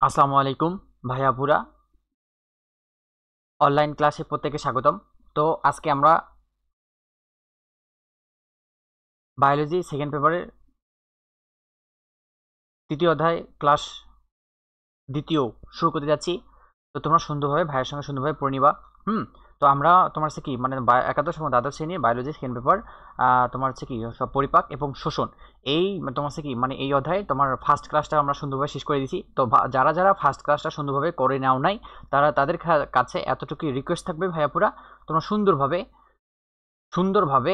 আসসালামু আলাইকুম ভাইয়াপুরা, অনলাইন ক্লাসে প্রত্যেকে স্বাগতম। তো আজকে আমরা বায়োলজি সেকেন্ড পেপারের তৃতীয় অধ্যায় ক্লাস দ্বিতীয় শুরু করতে যাচ্ছি। তো তোমরা সুন্দরভাবে ভাইয়ের সঙ্গে সুন্দরভাবে পড়ে নিবা। তো আমরা তোমার হচ্ছে কি মানে একাদশ এবং দ্বাদশ শ্রেণীর বায়োলজি সেকেন্ড পেপার তোমার হচ্ছে কি সব পরিপাক এবং শোষণ, এই তোমার হচ্ছে কি মানে এই অধ্যায়ে তোমার ফার্স্ট ক্লাসটা আমরা সুন্দরভাবে শেষ করে দিয়েছি। তো যারা যারা ফার্স্ট ক্লাসটা সুন্দরভাবে করে নাও নাই, তারা তাদের কাছে এতটুকু রিকোয়েস্ট থাকবে ভাইয়াপুরা, তোমরা সুন্দরভাবে সুন্দরভাবে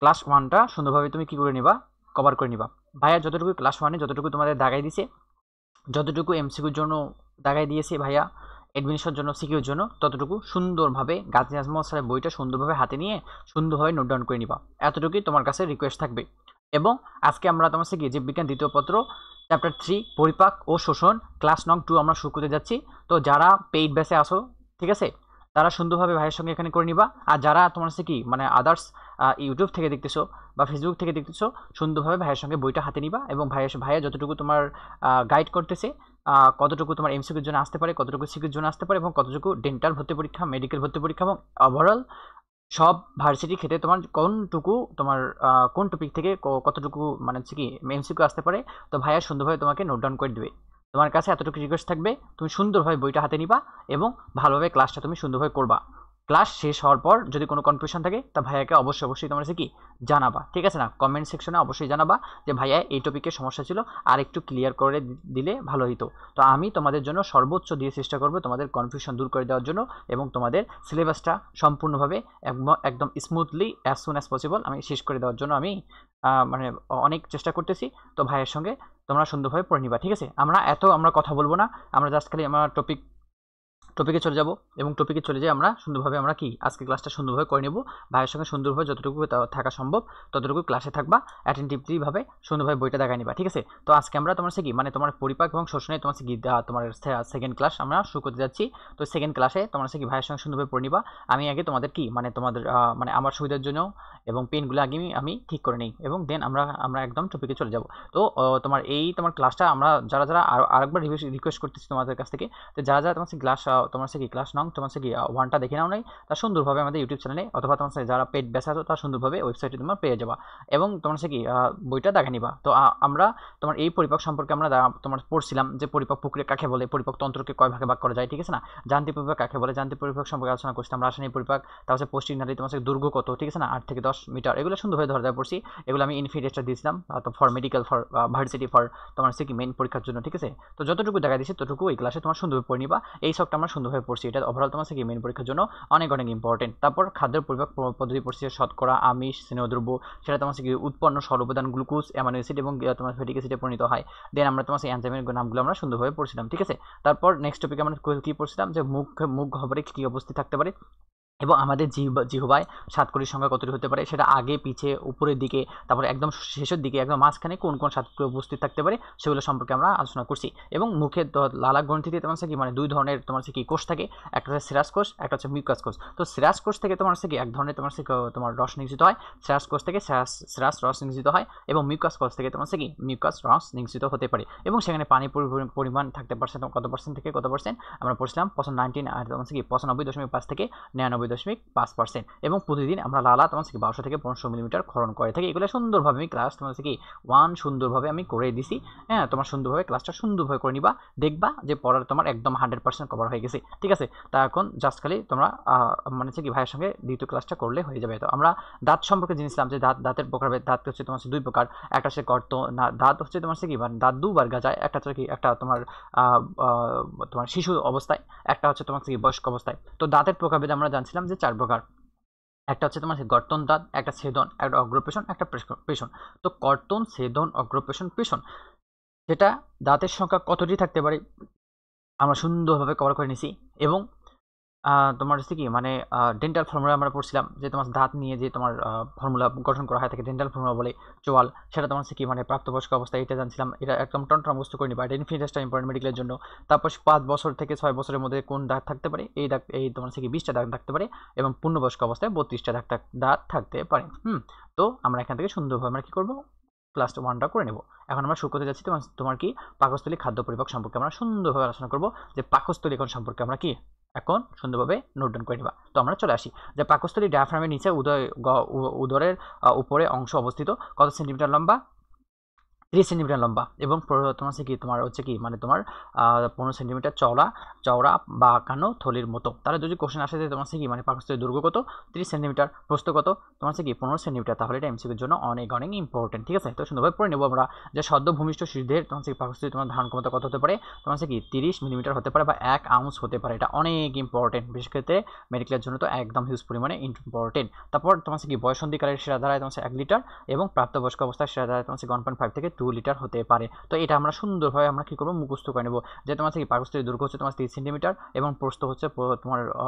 ক্লাস ওয়ানটা সুন্দরভাবে তুমি কি করে নিবা, কভার করে নিবা। ভাইয়া যতটুকু ক্লাস ওয়ানে যতটুকু তোমাদের দাগাই দিছে, যতটুকু এমসিকিউর জন্য দাগাই দিয়েছে ভাইয়া, অ্যাডমিশনের জন্য সিকিউর জন্য, ততটুকু সুন্দরভাবে গাজী আজমল স্যারের বইটা সুন্দরভাবে হাতে নিয়ে সুন্দরভাবে নোট ডাউন করে নিবা। এতটুকুই তোমার কাছে রিকোয়েস্ট থাকবে। এবং আজকে আমরা তোমার থেকে জীববিজ্ঞান দ্বিতীয় পত্র চ্যাপ্টার 3 পরিপাক ও শোষণ ক্লাস নং 2 আমরা শুরু করতে যাচ্ছি। তো যারা পেইড ব্যাচে আসো, ঠিক আছে, তারা সুন্দরভাবে ভাইয়ের সঙ্গে এখানে করে নিবা। আর যারা তোমার হচ্ছে কি মানে আদার্স ইউটিউব থেকে দেখতেছো বা ফেসবুক থেকে দেখতেছো, সুন্দরভাবে ভাইয়ের সঙ্গে বইটা হাতে নিবা এবং ভাইয়া যতটুকু তোমার গাইড করতেছে, কতটুকু তোমার এমসিকিউর জন্য আসতে পারে, কতটুকু সিকিউর জন্য আসতে পারে এবং কতটুকু ডেন্টাল ভর্তি পরীক্ষা, মেডিকেল ভর্তি পরীক্ষা এবং ওভারঅল সব ভার্সিটি ক্ষেত্রে তোমার কোনটুকু তোমার কোন টপিক থেকে কতটুকু মানে হচ্ছে কি এমসিকিউ আসতে পারে, তো ভাইয়া সুন্দরভাবে তোমাকে নোট ডাউন করে দিবে। তোমার কাছে এতটুকু রিকোয়েস্ট থাকবে, তুমি সুন্দরভাবে বইটা হাতে নিবা এবং ভালোভাবে ক্লাসটা তুমি সুন্দরভাবে করবা। ক্লাস শেষ হওয়ার পর যদি কোনো কনফিউশন থাকে, তা ভাইয়াকে অবশ্যই তোমার কাছে কি জানাবা, ঠিক আছে না? কমেন্ট সেকশনে অবশ্যই জানাবা যে ভাইয়া এই টপিকের সমস্যা ছিল, আর একটু ক্লিয়ার করে দিলে ভালো হতো। তো আমি তোমাদের জন্য সর্বোচ্চ দিয়ে চেষ্টা করবো তোমাদের কনফিউশন দূর করে দেওয়ার জন্য এবং তোমাদের সিলেবাসটা সম্পূর্ণভাবে একদম smoothly as soon as possible আমি শেষ করে দেওয়ার জন্য আমি মানে অনেক চেষ্টা করতেছি। তো ভাইয়ের সঙ্গে তোমরা সুন্দরভাবে পড়ে নিবা, ঠিক আছে? আমরা কথা বলবো না, আমরা জাস্ট খালি আমরা টপিকে চলে যাব এবং টপিকে চলে যাই আমরা সুন্দরভাবে আমরা কি আজকে ক্লাসটা সুন্দরভাবে করে নেব। ভাইয়ের সঙ্গে সুন্দরভাবে যতটুকু থাকা সম্ভব ততটুকু ক্লাসে থাকবা, অ্যাটেন্টিভলি ভাবে সুন্দরভাবে বইটা দেখায় নিবা, ঠিক আছে? তো আজকে আমরা তোমার কি মানে তোমার পরিপাক এবং শোষণে তোমার কি তোমার সেকেন্ড ক্লাস আমরা শুরু করতে যাচ্ছি। তো সেকেন্ড ক্লাসে তোমার কি ভাইয়ের সঙ্গে সুন্দরভাবে পড়ে নিবা। আমি আগে তোমাদের কি মানে তোমাদের মানে আমার সুবিধার জন্য এবং পেনগুলো আগে আমি ঠিক করে নিই এবং দেন আমরা একদম টপিকে চলে যাব। তো তোমার তোমার ক্লাসটা আমরা যারা যারা আরেকবার রিকোয়েস্ট করতেছি তোমাদের কাছ থেকে, তো যারা যারা তোমার ক্লাস তোমার কি ক্লাস নং তোমার কি ওয়ানটা দেখে নাও নাই, তা সুন্দরভাবে আমাদের ইউটিউব চ্যানেলে অথবা তোমার যারা পেড ব্যাচ আছো তারা সুন্দরভাবে ওয়েবসাইটে তোমার পেয়ে যাবা এবং তোমার কি বইটা দেখে নিবা। তো আমরা তোমার এই পরিপাক সম্পর্কে আমরা তোমার পড়ছিলাম যে পরিপাক প্রক্রিয়া কাকে বলে, পরিপাক তন্ত্রকে কয় ভাগে ভাগ করা যায়, ঠিক আছে না? যান্ত্রিক পরিপাক কাকে বলে, যান্ত্রিক পরিপাক সম্পর্কে আলোচনা করছিলাম। রাসায়নিক পরিপাক, তারপর হচ্ছে পৌষ্টিক নালী তোমার দৈর্ঘ্য কত, ঠিক আছে না, 8 থেকে 10 মিটার, এগুলো সুন্দরভাবে ধরে দেওয়া পড়ছি। এগুলো আমি ইনফিনিটেস্টটা দিয়েছিলাম তো for medical for varsity for তোমার কি মেইন পরীক্ষার জন্য, ঠিক আছে? তো যতটুকু দেখা দিচ্ছে ততটুকু এই ক্লাসে তোমার সুন্দরভাবে পড়ে নিবা। এই সবটা আমরা সুন্দরভাবে পড়ছি, এটা ওভারঅল তোমার কি মেইন পরীক্ষার জন্য অনেক অনেক ইম্পর্টেন্ট। তারপর খাদ্যের পরিপাক পদ্ধতি পড়ছি, শতকরা, আমিষ, স্নেহদ্রব্য, সেটা তোমার কি উৎপন্ন সর্বোদান গ্লুকোজ, অ্যামাইনো অ্যাসিড এবং তোমার ফ্যাটিক অ্যাসিডে পরিণত হয়। দেন আমরা তোমার এনজাইমের নামগুলো আমরা সুন্দরভাবে পড়ছিলাম, ঠিক আছে? তারপর নেক্সট টপিকে আমরা কি পড়ছিলাম যে মুখ গহ্বরে কি অবস্থিত থাকতে পারে এবং আমাদের জিহ্বায় সাতকড়ির সংখ্যা কতটি হতে পারে, সেটা আগে পিছে উপরের দিকে, তারপরে একদম শেষের দিকে, একদম মাঝখানে কোন কোন সাতকড়ি উপস্থিত থাকতে পারে সেগুলো সম্পর্কে আমরা আলোচনা করছি। এবং মুখের লালা গ্রন্থিতে তোমার কি মানে দুই ধরনের তোমার কি কোষ থাকে, একটা হচ্ছে সিরাস কোষ, একটা হচ্ছে মিউকাস কোষ। তো সিরাস কোষ থেকে তোমার কি এক ধরনের তোমার রস নিঃসৃত হয়, সিরাস কোষ থেকে সিরাস রস নিঃসৃত হয় এবং মিউকাস কোষ থেকে তোমার কি মিউকাস রস নিঃসৃত হতে পারে এবং সেখানে পানির পরিমাণ থাকতে পারছে কত পার্সেন্ট থেকে কত পার্সেন্ট আমরা পড়ছিলাম 19 আর তোমার কি 95.5 থেকে 99.5%। এবং প্রতিদিন আমরা লালা তোমার কি 1200 থেকে 1500 মিলিমিটার ক্ষরণ করে থাকি। এগুলো সুন্দরভাবে আমি ক্লাস তোমার কি ওয়ান সুন্দরভাবে আমি করে দিছি। হ্যাঁ, তোমার সুন্দরভাবে ক্লাসটা সুন্দরভাবে করে নিবা, দেখবা যে পড়ার তোমার একদম 100% কভার হয়ে গেছে, ঠিক আছে? তা এখন জাস্ট খালি তোমরা মানে কি ভাইয়ের সঙ্গে দ্বিতীয় ক্লাসটা করলে হয়ে যাবে। তো আমরা দাঁত সম্পর্কে জেনেছিলাম যে দাঁতের প্রকারভেদ। দাঁত হচ্ছে তোমার দুই প্রকার, একটা হচ্ছে দাঁত হচ্ছে তোমার কি মানে দাঁত দুবার গজায়, একটা হচ্ছে কি একটা তোমার তোমার শিশু অবস্থায়, একটা হচ্ছে তোমার কি বয়স্ক অবস্থায়। তো দাঁতের প্রকারভেদ আমরা জানছিলাম যে 4 প্রকার। একটা হচ্ছে তোমার গর্তন দাঁত, একটা ছেদন, একটা অগ্রপেশন, একটা পেশন। তো কর্তন, ছেদন, অগ্রপেশন, পেশন, সেটা দাঁতের সংখ্যা কতটি থাকতে পারে আমরা সুন্দরভাবে কভার করে নিছি। এবং তোমার হচ্ছে কি মানে ডেন্টাল ফর্মুলা আমরা পড়ছিলাম যে তোমার দাঁত নিয়ে যে তোমার ফর্মুলা গঠন করা হয় থাকে, ডেন্টাল ফর্মুলা বলে চোয়াল, সেটা তোমার হচ্ছে কি মানে প্রাপ্তবয়স্ক অবস্থায় এটা জানছিলাম। এটা একদম টনটন মুখস্থ করে নিবা, এটা ইনফিনিটেসটা ইম্পর্টেন্ট মেডিকেলের জন্য। তারপর 5 বছর থেকে 6 বছরের মধ্যে কোন দাঁত থাকতে পারে, এই তোমার হচ্ছে কি 20টা দাঁত থাকতে পারে এবং পূর্ণবয়স্ক অবস্থায় 32টা দাঁত থাকতে পারে। তো আমরা এখান থেকে সুন্দরভাবে আমরা কি করবো ক্লাস 1টা করে নেব। এখন আমরা শুরু করতে যাচ্ছি তোমার কি পাকস্থলী খাদ্য পরিপাক সম্পর্কে আমরা সুন্দরভাবে আলোচনা করব যে পাকস্থলী এখন সম্পর্কে আমরা কি এখন সুন্দরভাবে নোট ডাউন করে নিবা। তো আমরা চলে আসি যে পাকস্থলী ডায়াফ্রামের নিচে উদরের উপরে অংশ অবস্থিত, কত সেন্টিমিটার লম্বা? 30 সেন্টিমিটার লম্বা এবং তোমার হচ্ছে কি তোমার হচ্ছে কি মানে তোমার 15 সেন্টিমিটার চওড়া বাঁকানো থলির মতো। তাহলে যদি কোশ্চেন আসে যে তোমার হচ্ছে কি মানে পাকস্থলীর দৈর্ঘ্য কত? 30 সেন্টিমিটার, প্রস্থ কত? তোমার হচ্ছে কি 15 সেন্টিমিটার। তাহলে এটা এমসিকিউর জন্য অনেক অনেক ইম্পর্টেন্ট, ঠিক আছে? তো সুন্দরভাবে পড়ে নেব আমরা যে সদ্য ভূমিষ্ঠ শিশুদের তোমার হচ্ছে পাকস্থলী তোমার ধারণ ক্ষমতা কত হতে পারে? তোমার হচ্ছে কি 30 মিলিমিটার হতে পারে বা 1 আউন্স হতে পারে। এটা অনেক ইম্পর্টেন্ট, বিশেষ ক্ষেত্রে মেডিকেলের জন্য তো একদম হিউজ পরিমাণে ইম্পর্টেন্ট। তারপর তোমার হচ্ছে কি বয়সন্ধিকালের সেরা ধারায় তোমার 1 লিটার এবং প্রাপ্তবয়স্ক অবস্থায় সেরা ধারায় তোমার 1.5 থেকে 2 লিটার হতে পারে। তো এটা আমরা সুন্দরভাবে আমরা কি করব মুখস্থ করে নেব যে তোমার থেকে পাকস্থলীর দৈর্ঘ্য হচ্ছে তোমার 30 সেন্টিমিটার এবং প্রস্থ হচ্ছে তোমার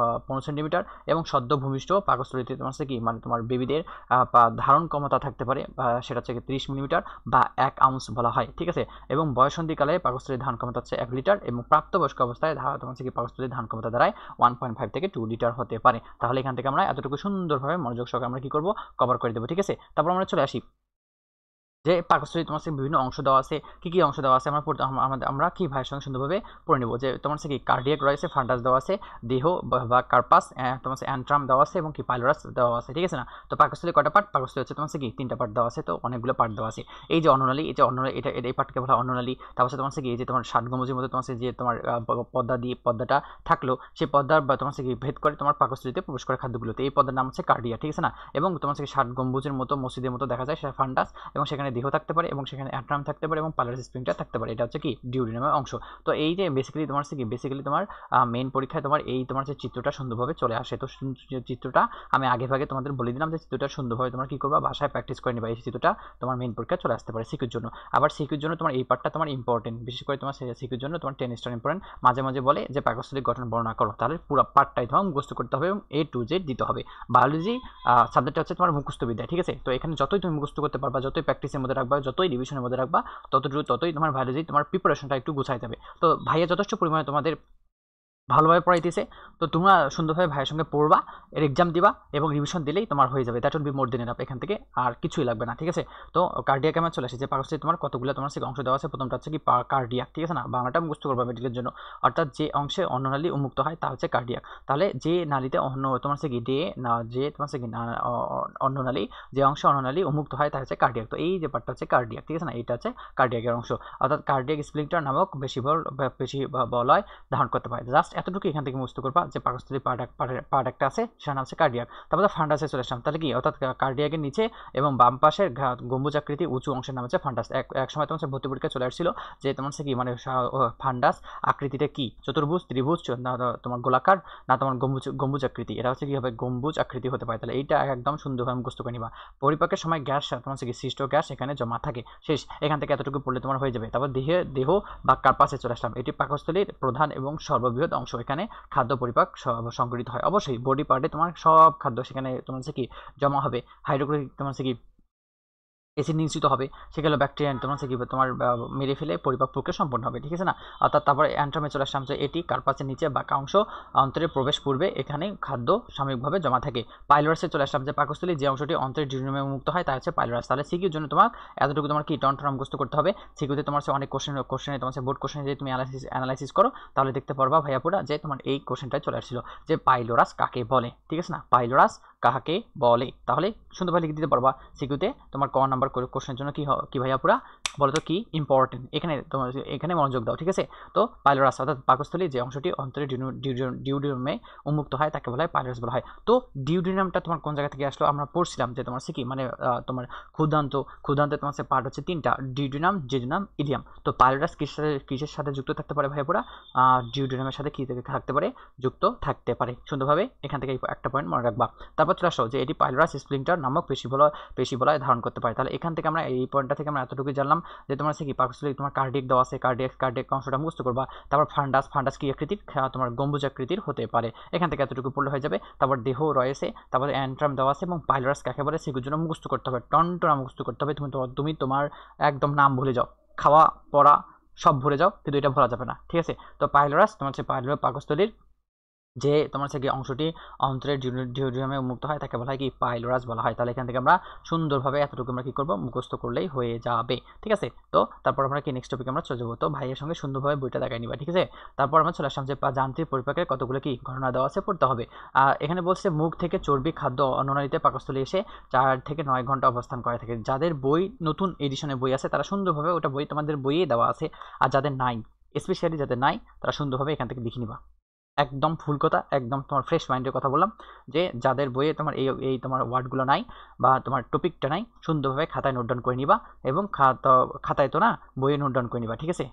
15 সেন্টিমিটার এবং সদ্য ভূমিষ্ঠ পাকস্থলীতে তোমার কি মানে তোমার বেবিদের ধারণ ক্ষমতা থাকতে পারে সেটা হচ্ছে 30 মিলিমিটার বা 1 আউন্স বলা হয়, ঠিক আছে? এবং বয়সন্ধিকালে পাকস্থলীর ধারণ ক্ষমতা হচ্ছে 1 লিটার এবং প্রাপ্তবয়স্ক অবস্থায় তোমার কি পাকস্থলীর ধারণ ক্ষমতা দ্বারায় 1.5 থেকে 2 লিটার হতে পারে। তাহলে এখান থেকে আমরা এতটুকু সুন্দরভাবে মনোযোগ সহকারে আমরা কি করব কভার করে দেবো, ঠিক আছে? তারপর আমরা চলে আসি যে পাকস্থলী তোমার বিভিন্ন অংশ দেওয়া আছে, কি অংশ দেওয়া আছে আমরা কি ভাইয়ের সঙ্গে সুন্দরভাবে পড়ে নেব যে তোমার কি কার্ডিয়াক রয়েছে, ফান্ডাস দেওয়া আছে, দেহ বা কার্পাস তোমার অ্যান্ট্রাম দেওয়া আছে এবং কি পাইলোরাস দেওয়া আছে, ঠিক আছে না? তো পাকস্থলী কয়টা পার্ট? পাকস্থলী হচ্ছে তোমার কি 3টা পার্ট দেওয়া আছে, তো অনেকগুলো পার্ট দেওয়া আছে। এই যে অন্ননালী, এই যে অন্ননালী, এটা এই পার্টকে বলা হয় অন্ননালী। তারপর তোমার কি এই যে তোমার 60 গম্বুজের মধ্যে তোমার যে তোমার পর্দাটা থাকলো, সেই পর্দার বা তোমার কি ভেদ করে তোমার পাকস্থলীতে প্রবেশ করে খাদ্যগুলোতে, এই পর্দার নাম হচ্ছে কার্ডিয়া, ঠিক আছে না? এবং তোমার কি 60 গম্বুজের মতো মসজিদের মতো দেখা যায় সেটা ফান্ডাস এবং সেখানে দেহ থাকতে পারে এবং সেখানে অ্যাট্রাম থাকতে পারে এবং পাইলোরাস স্প্রিংটা থাকতে পারে। এটা হচ্ছে কি ডিউডিনামের অংশ। তো এই যে বেসিক্যালি তোমার মেইন পরীক্ষায় তোমার এই তোমার যে চিত্রটা সুন্দরভাবে চলে আসে। তো চিত্রটা আমি আগে তোমাদের বলে দিলাম যে চিত্রটা সুন্দরভাবে তোমার কি করবা বাসায় প্র্যাকটিস করে নিবা। এই চিত্রটা তোমার মেইন পরীক্ষায় চলে আসতে পারে সিকিউর জন্য। আবার সিকিউর জন্য তোমার এই পার্টটা তোমার ইম্পর্টেন্ট, বিশেষ করে তোমার সিকিউর জন্য তোমার 10 স্টার ইম্পর্টেন্ট। মাঝে মাঝে বলে যে পাকস্থলীর গঠন বর্ণনা করো, তাহলে পুরো পার্টটাই তোমার মুখস্থ করতে হবে এবং A to Z দিতে হবে। বায়োলজি সাবজেক্টটা হচ্ছে তোমার মুখস্থ বিদ্যা, ঠিক আছে? তো এখানে যতই তুমি মুখস্থ করতে পারবা, যতই প্র্যাকটিসের মধ্যে রাখবা, যতই রিভিশনের মধ্যে রাখবা, ততই তোমার বায়োলজি তোমার প্রিপারেশনটা একটু গুছাই যাবে। তো ভাইয়া যথেষ্ট পরিমাণে তোমাদের ভালোভাবে পড়াইতেছে, তো তোমরা সুন্দরভাবে ভাইয়ের সঙ্গে পড়বা, এর এক্সাম দিবা এবং রিভিশন দিলেই তোমার হয়ে যাবে। That will be more than enough. এখান থেকে আর কিছুই লাগবে না, ঠিক আছে? তো কার্ডিয়াক আমার চলে আসে যে পাকস্থলী তোমার কতগুলো তোমার অংশ দেওয়া আছে। প্রথমটা হচ্ছে কি কার্ডিয়াক, ঠিক আছে না? বাংলাটা মুখস্থ করবা মেডিকেলের জন্য। অর্থাৎ যে অংশে অন্ননালী উন্মুক্ত হয় তা হচ্ছে কার্ডিয়াক। তাহলে যে নালীতে তোমার হচ্ছে কি যে তোমার হচ্ছে কি অন্ননালী, যে অংশে অন্ননালী উন্মুক্ত হয় তা হচ্ছে কার্ডিয়াক। তো এই যে পার্টটা হচ্ছে কার্ডিয়াক, ঠিক আছে না? এটা হচ্ছে কার্ডিয়াকের অংশ। অর্থাৎ কার্ডিয়াক স্প্লিন্টার নামক বেশি বলয় ধারণ করতে পারে। জাস্ট এতটুকু এখান থেকে মুখস্থ করবা যে পাকস্থলী পার্ট একটা আছে, সেটা নাম হচ্ছে কার্ডিয়াক। তারপরে ফান্ডাসে চলে আসলাম, তাহলে কি অর্থাৎ কার্ডিয়াকের নিচে এবং বাম পাশের গম্বুজ আকৃতি উঁচু অংশের নাম হচ্ছে ফান্ডাস। এক সময় তোমার ভর্তি পরীক্ষা চলে আসছিল যে তোমার কি মানে ফান্ডাস আকৃতিটা কি, চতুর্ভুজ, ত্রিভুজ, না তোমার গোলাকার, না তোমার গম্বুজ আকৃতি। এটা হচ্ছে কি হবে গম্বুজ আকৃতি হতে পারে। তাহলে এইটা একদম সুন্দরভাবে মুখস্থ করে নিবা। পরিপাকের সময় গ্যাস তোমার কি সৃষ্ট গ্যাস এখানে জমা থাকে, শেষ। এখান থেকে এতটুকু পড়লে তোমার হয়ে যাবে। তারপর দেহ বা কার্পাসে চলে আসলাম, এটি পাকস্থলীর প্রধান এবং সর্ববৃহৎ অংশ। এখানে খাদ্য পরিপাক সংগঠিত হয়। অবশ্যই বডি পার্টে তোমার সব খাদ্য সেখানে তোমার হচ্ছে কি জমা হবে। হাইড্রোক্লোরিক তোমার হচ্ছে কি এসিড নিঃসৃত হবে, সেগুলো ব্যাকটেরিয়া তোমার হচ্ছে কি তোমার মেরে ফেলে পরিপাক প্রক্রিয়া সম্পন্ন হবে, ঠিক আছে না? অর্থাৎ তারপরে অ্যান্ট্রামে চলে আসলাম যে এটি কার্পাসের নিচে বাঁকা অংশ, অন্তরে প্রবেশ পূর্বে এখানে খাদ্য সাময়িকভাবে জমা থাকে। পাইলোরাসে চলে আসলাম যে পাকস্থলী যে অংশটি অন্তরের ডিউডিনামে মুক্ত হয় তা হচ্ছে পাইলোরাস। তাহলে সিকিউর জন্য তোমার এতটুকু তোমার কি টনটন মুখস্থ করতে হবে। সিকিউতে তোমার অনেক কোশ্চেনে তোমার বোর্ড কোশ্চেনে যদি তুমি অ্যানালাইসিস করো তাহলে দেখতে পারবা ভাইয়াপুরা যে তোমার এই কোশ্চেনটাই চলে আসছিল যে পাইলোরাস কাকে বলে, ঠিক আছে না? পাইলোরাস কাকে বলে, তাহলে সুন্দরভাবে লিখে দিতে পারবা। সিকিউতে তোমার ক নাম্বার কোশ্চেনের জন্য কি ভাইয়া পুরা বলো তো কি ইম্পর্টেন্ট, এখানে মনোযোগ দাও, ঠিক আছে? তো পাইলোরাস অর্থাৎ পাকস্থলী যে অংশটি অন্তরে ডিউডিনামে উন্মুক্ত হয় তাকে বলা হয় পাইলোরাস বলা হয়। তো ডিউডিনামটা তোমার কোন জায়গা থেকে আসলো? আমরা পড়ছিলাম যে তোমার কি মানে তোমার ক্ষুদান্তে তোমার পার্ট হচ্ছে 3টা, ডিউডিনাম, জেজুনাম, ইলিয়াম। তো পাইলোরাস কিসের সাথে যুক্ত থাকতে পারে ভাইয়া পুরা? ডিউডিনামের সাথে কি থাকতে পারে? যুক্ত থাকতে পারে। সুন্দরভাবে এখান থেকে একটা পয়েন্ট মনে রাখবা। তারপর চলে আসো যে এটি পাইলোরাস স্প্লিন্টার নামক পেশি বলয় ধারণ করতে পারে। তাহলে এখান থেকে আমরা এই পয়েন্টটা থেকে আমরা এতটুকু জানলাম যে তোমার কি পাকস্থলী তোমার কার্ডিয়াক দেওয়া আছে, কার্ডিয়াক অংশটা মুখস্থ করবা। তারপর ফান্ডাস কি আকৃতির? তোমার গম্বুজ আকৃতির হতে পারে। এখান থেকে এতটুকু পড়লে হয়ে যাবে। তারপর দেহ রয়েছে, তারপর অ্যান্ট্রাম দেওয়া আছে এবং পাইলোরাস কাকে বলে সেগুলোর জন্য মুখস্থ করতে হবে, টনটনা মুখস্থ করতে হবে। তুমি তোমার একদম নাম ভুলে যাও, খাওয়া পড়া সব ভুলে যাও, কিন্তু এটা ভোলা যাবে না, ঠিক আছে? তো পাইলোরাস তোমার হচ্ছে পাকস্থলীর যে তোমার হচ্ছে কি অংশটি অন্ত্রের ডিউডিনামে উন্মুক্ত হয় তাকে বলা হয় কি পাইলোরাস বলা হয়। তাহলে এখান থেকে আমরা সুন্দরভাবে এতটুকু আমরা কি করব মুখস্থ করলেই হয়ে যাবে, ঠিক আছে। তো তারপর আমরা কি নেক্সট টপিকে আমরা চলে যাবো। তো ভাইয়ের সঙ্গে সুন্দরভাবে বইটা দেখাই নিবা, ঠিক আছে। তারপর আমরা চলে আসলাম যে যান্ত্রিক পরিপাকের কতগুলো কি ঘটনা দেওয়া আছে পড়তে হবে। এখানে বলছে মুখ থেকে চর্বি খাদ্য অন্ননালীতে পাকস্থলী এসে 4 থেকে 9 ঘন্টা অবস্থান করে থাকে। যাদের বই নতুন এডিশনে বই আছে তারা সুন্দরভাবে ওটা বই তোমাদের বইয়ে দেওয়া আছে, আর যাদের নাই, স্পেশালি যাদের নাই তারা সুন্দরভাবে এখান থেকে লিখে নিবা। একদম ফুল কথা, একদম তোমার ফ্রেশ মাইন্ডের কথা বললাম, যে যাদের বইয়ে তোমার এই তোমার ওয়ার্ডগুলো নাই বা তোমার টপিকটা নাই, সুন্দরভাবে খাতায় নোট ডাউন করে নিবা, এবং খাতায় তো না, বইয়ে নোট ডাউন করে নিবা, ঠিক আছে।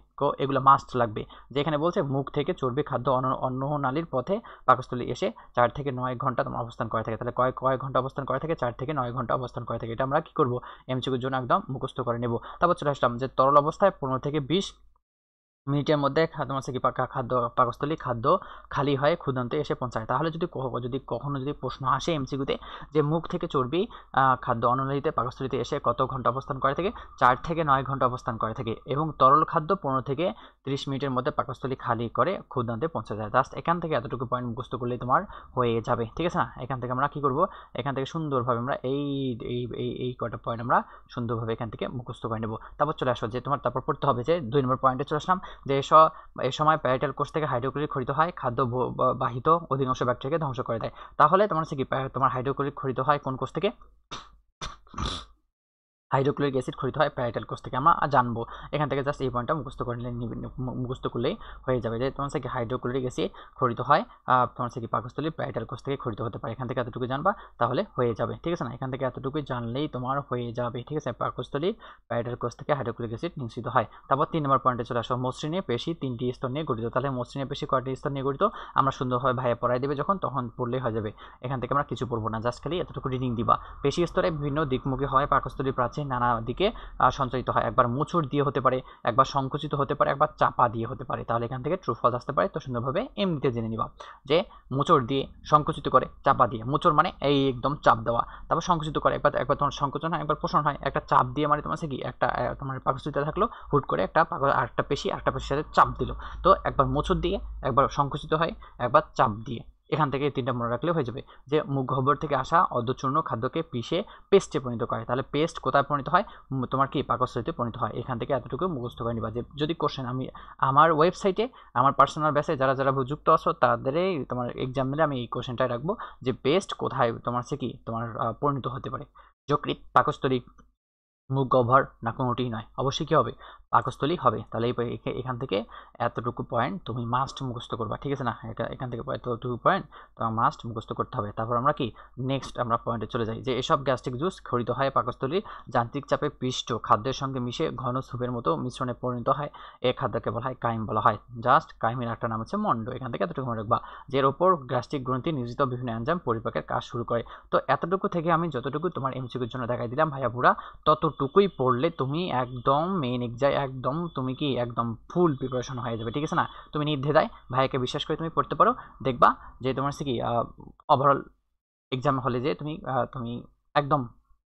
এগুলো মাস্ট লাগবে। যে এখানে বলছে মুখ থেকে চর্বি খাদ্য অন্ননালীর পথে পাকস্থলী এসে 4 থেকে 9 ঘন্টা তোমার অবস্থান করে থাকে। তাহলে কয় ঘন্টা অবস্থান করে থাকে? 4 থেকে 9 ঘন্টা অবস্থান করে থাকে। এটা আমরা কি করবো, এমসিকিউর জন্য একদম মুখস্থ করে নেব। তারপর চলে আসলাম যে তরল অবস্থায় 15 থেকে 20 মিনিটের মধ্যে তোমার হচ্ছে কি খাদ্য পাকস্থলী খাদ্য খালি হয়ে ক্ষুদান্তে এসে পৌঁছায়। তাহলে যদি কখনো প্রশ্ন আসে এমসিকিউতে যে মুখ থেকে চর্বি খাদ্য অন্ননালীতে পাকস্থলীতে এসে কত ঘন্টা অবস্থান করে থাকে? 4 থেকে 9 ঘন্টা অবস্থান করে থাকে, এবং তরল খাদ্য 15 থেকে 30 মিনিটের মধ্যে পাকস্থলী খালি করে ক্ষুদান্তে পৌঁছে যায়। জাস্ট এখান থেকে এতটুকু পয়েন্ট মুখস্থ করলেই তোমার হয়ে যাবে, ঠিক আছে না। এখান থেকে আমরা কি করব, এখান থেকে সুন্দরভাবে আমরা এই কটা পয়েন্ট আমরা সুন্দরভাবে এখান থেকে মুখস্থ করে নেব। তারপর চলে আসো যে তোমার তারপর পড়তে হবে যে 2 নম্বর পয়েন্টে চলে আসলাম, যে এই সময় প্যারাইটাল কোষ থেকে হাইড্রোক্লোরিক খরিত হয়, খাদ্য বাহিত অধিকাংশ ব্যাকটেরিয়াকে ধ্বংস করে দেয়। তাহলে তোমার হচ্ছে কি তোমার হাইড্রোক্লোরিক খরিত হয় কোন কোষ থেকে? হাইড্রোক্লোরিক অ্যাসিড খরিত হয় প্যারাইটাল কোষ থেকে, আমরা জানবো। এখান থেকে জাস্ট এই পয়েন্টটা মুখস্থ করে মুখস্থ করলেই হয়ে যাবে, যে তোমার কি হাইড্রোক্লোরিক অ্যাসিড খরিত হয় তোমার কি পাকস্থলী প্যারাইটাল কোষ থেকে খরিত হতে পারে। এখান থেকে এতটুকু জানবা, তাহলে হয়ে যাবে, ঠিক আছে না। এখান থেকে এতটুকু জানলেই তোমার হয়ে যাবে, ঠিক আছে। পাকস্থলী প্যারাইটাল কোষ থেকে হাইড্রোক্লোরিক অ্যাসিড নিঃসৃত হয়। তারপর 3 নম্বর পয়েন্টে চলে আসো, মসৃণে পেশি 3টি স্তর নিয়ে গঠিত। তাহলে মসৃণে পেশি কয়টি স্তর নিয়ে গঠিত? আমরা সুন্দরভাবে ভাইয়া পড়াই দেবে তখন পড়লেই হয়ে যাবে। এখান থেকে আমরা কিছু পড়বো না, জাস্ট খালি এতটুকু রিডিং দিবা। পেশি স্তরে বিভিন্ন দিকমুখী হয় পাকস্থলী প্রাচীর নানা দিকে সঞ্চালিত হয়। একবার মোচড় দিয়ে হতে পারে, একবার সংকুচিত হতে পারে, একবার চাপা দিয়ে হতে পারে। তাহলে এখান থেকে ট্রু ফলস আসতে পারে। তো সুন্দরভাবে এমনিতে জেনে নিবা যে মোচড় দিয়ে, সংকুচিত করে, চাপা দিয়ে। মোচড় মানে এই একদম চাপ দেওয়া, তারপর সংকুচিত করে, একবার তোমার সংকোচন হয়, একবার পোষণ হয়। একটা চাপ দিয়ে মানে তোমার কি একটা তোমার পাকস্থলীতে থাকলো, হুট করে আরেকটা পেশির সাথে চাপ দিল। তো একবার মোচড় দিয়ে, একবার সংকুচিত হয়, একবার চাপ দিয়ে। এখান থেকে 3টা মনে রাখলে হয়ে যাবে। যে মুখ গহ্বর থেকে আসা অর্ধচূর্ণ খাদ্যকে পিষে পেস্টে পরিণত করে। তাহলে পেস্ট কোথায় পরিণত হয়? তোমার কি পাকস্থলীতে পরিণত হয়। এখান থেকে এতটুকু মুখস্থ করে নিবা। যে যদি কোশ্চেন আমি আমার ওয়েবসাইটে আমার পার্সোনাল ব্যাচে যারা যুক্ত আছো তাদেরই তোমার এক্সাম দিলে আমি এই কোশ্চেনটাই রাখবো, যে পেস্ট কোথায় তোমার কি তোমার পরিণত হতে পারে। যকৃৎ, পাকস্থলী, মুখ গহ্বর না কোনোটিই নয়, অবশ্যই কি হবে? পাকস্থলী হবে। তাহলে এখান থেকে এতটুকু পয়েন্ট তুমি মাস্ট মুখস্থ করবা, ঠিক আছে না। এখান থেকে এতটুকু পয়েন্ট তোমার মাস্ট মুখস্থ করতে হবে। তারপর আমরা কি নেক্সট আমরা পয়েন্টে চলে যাই, যে এসব গ্যাস্ট্রিক জুস খরিত হয় পাকস্থলীর যান্ত্রিক চাপে পিষ্ট খাদ্যের সঙ্গে মিশে ঘন স্যুপের মতো মিশ্রণে পরিণত হয়। এই খাদ্যকে বলা হয় কাইম বলা হয়। জাস্ট কাইমের একটা নাম হচ্ছে মন্ড। এখান থেকে এতটুকু মনে রাখবা, যে এর ওপর গ্যাস্ট্রিক গ্রন্থি নিয়োজিত বিভিন্ন এনজাইম পরিপাকের কাজ শুরু করে। তো এতটুকু থেকে আমি যতটুকু তোমার এমসিকিউর জন্য দেখাই দিলাম ভাইয়া পুরা, ততটুকুই পড়লে তুমি একদম মেইন এক্সাম একদম তুমি কি একদম ফুল প্রিপারেশন হয়ে যাবে, ঠিক আছে না। তুমি নির্দ্বিধায় ভাইয়াকে বিশ্বাস করে তুমি পড়তে পারো, দেখবা যে তোমার কি ওভারঅল এক্সাম হলে যে তুমি একদম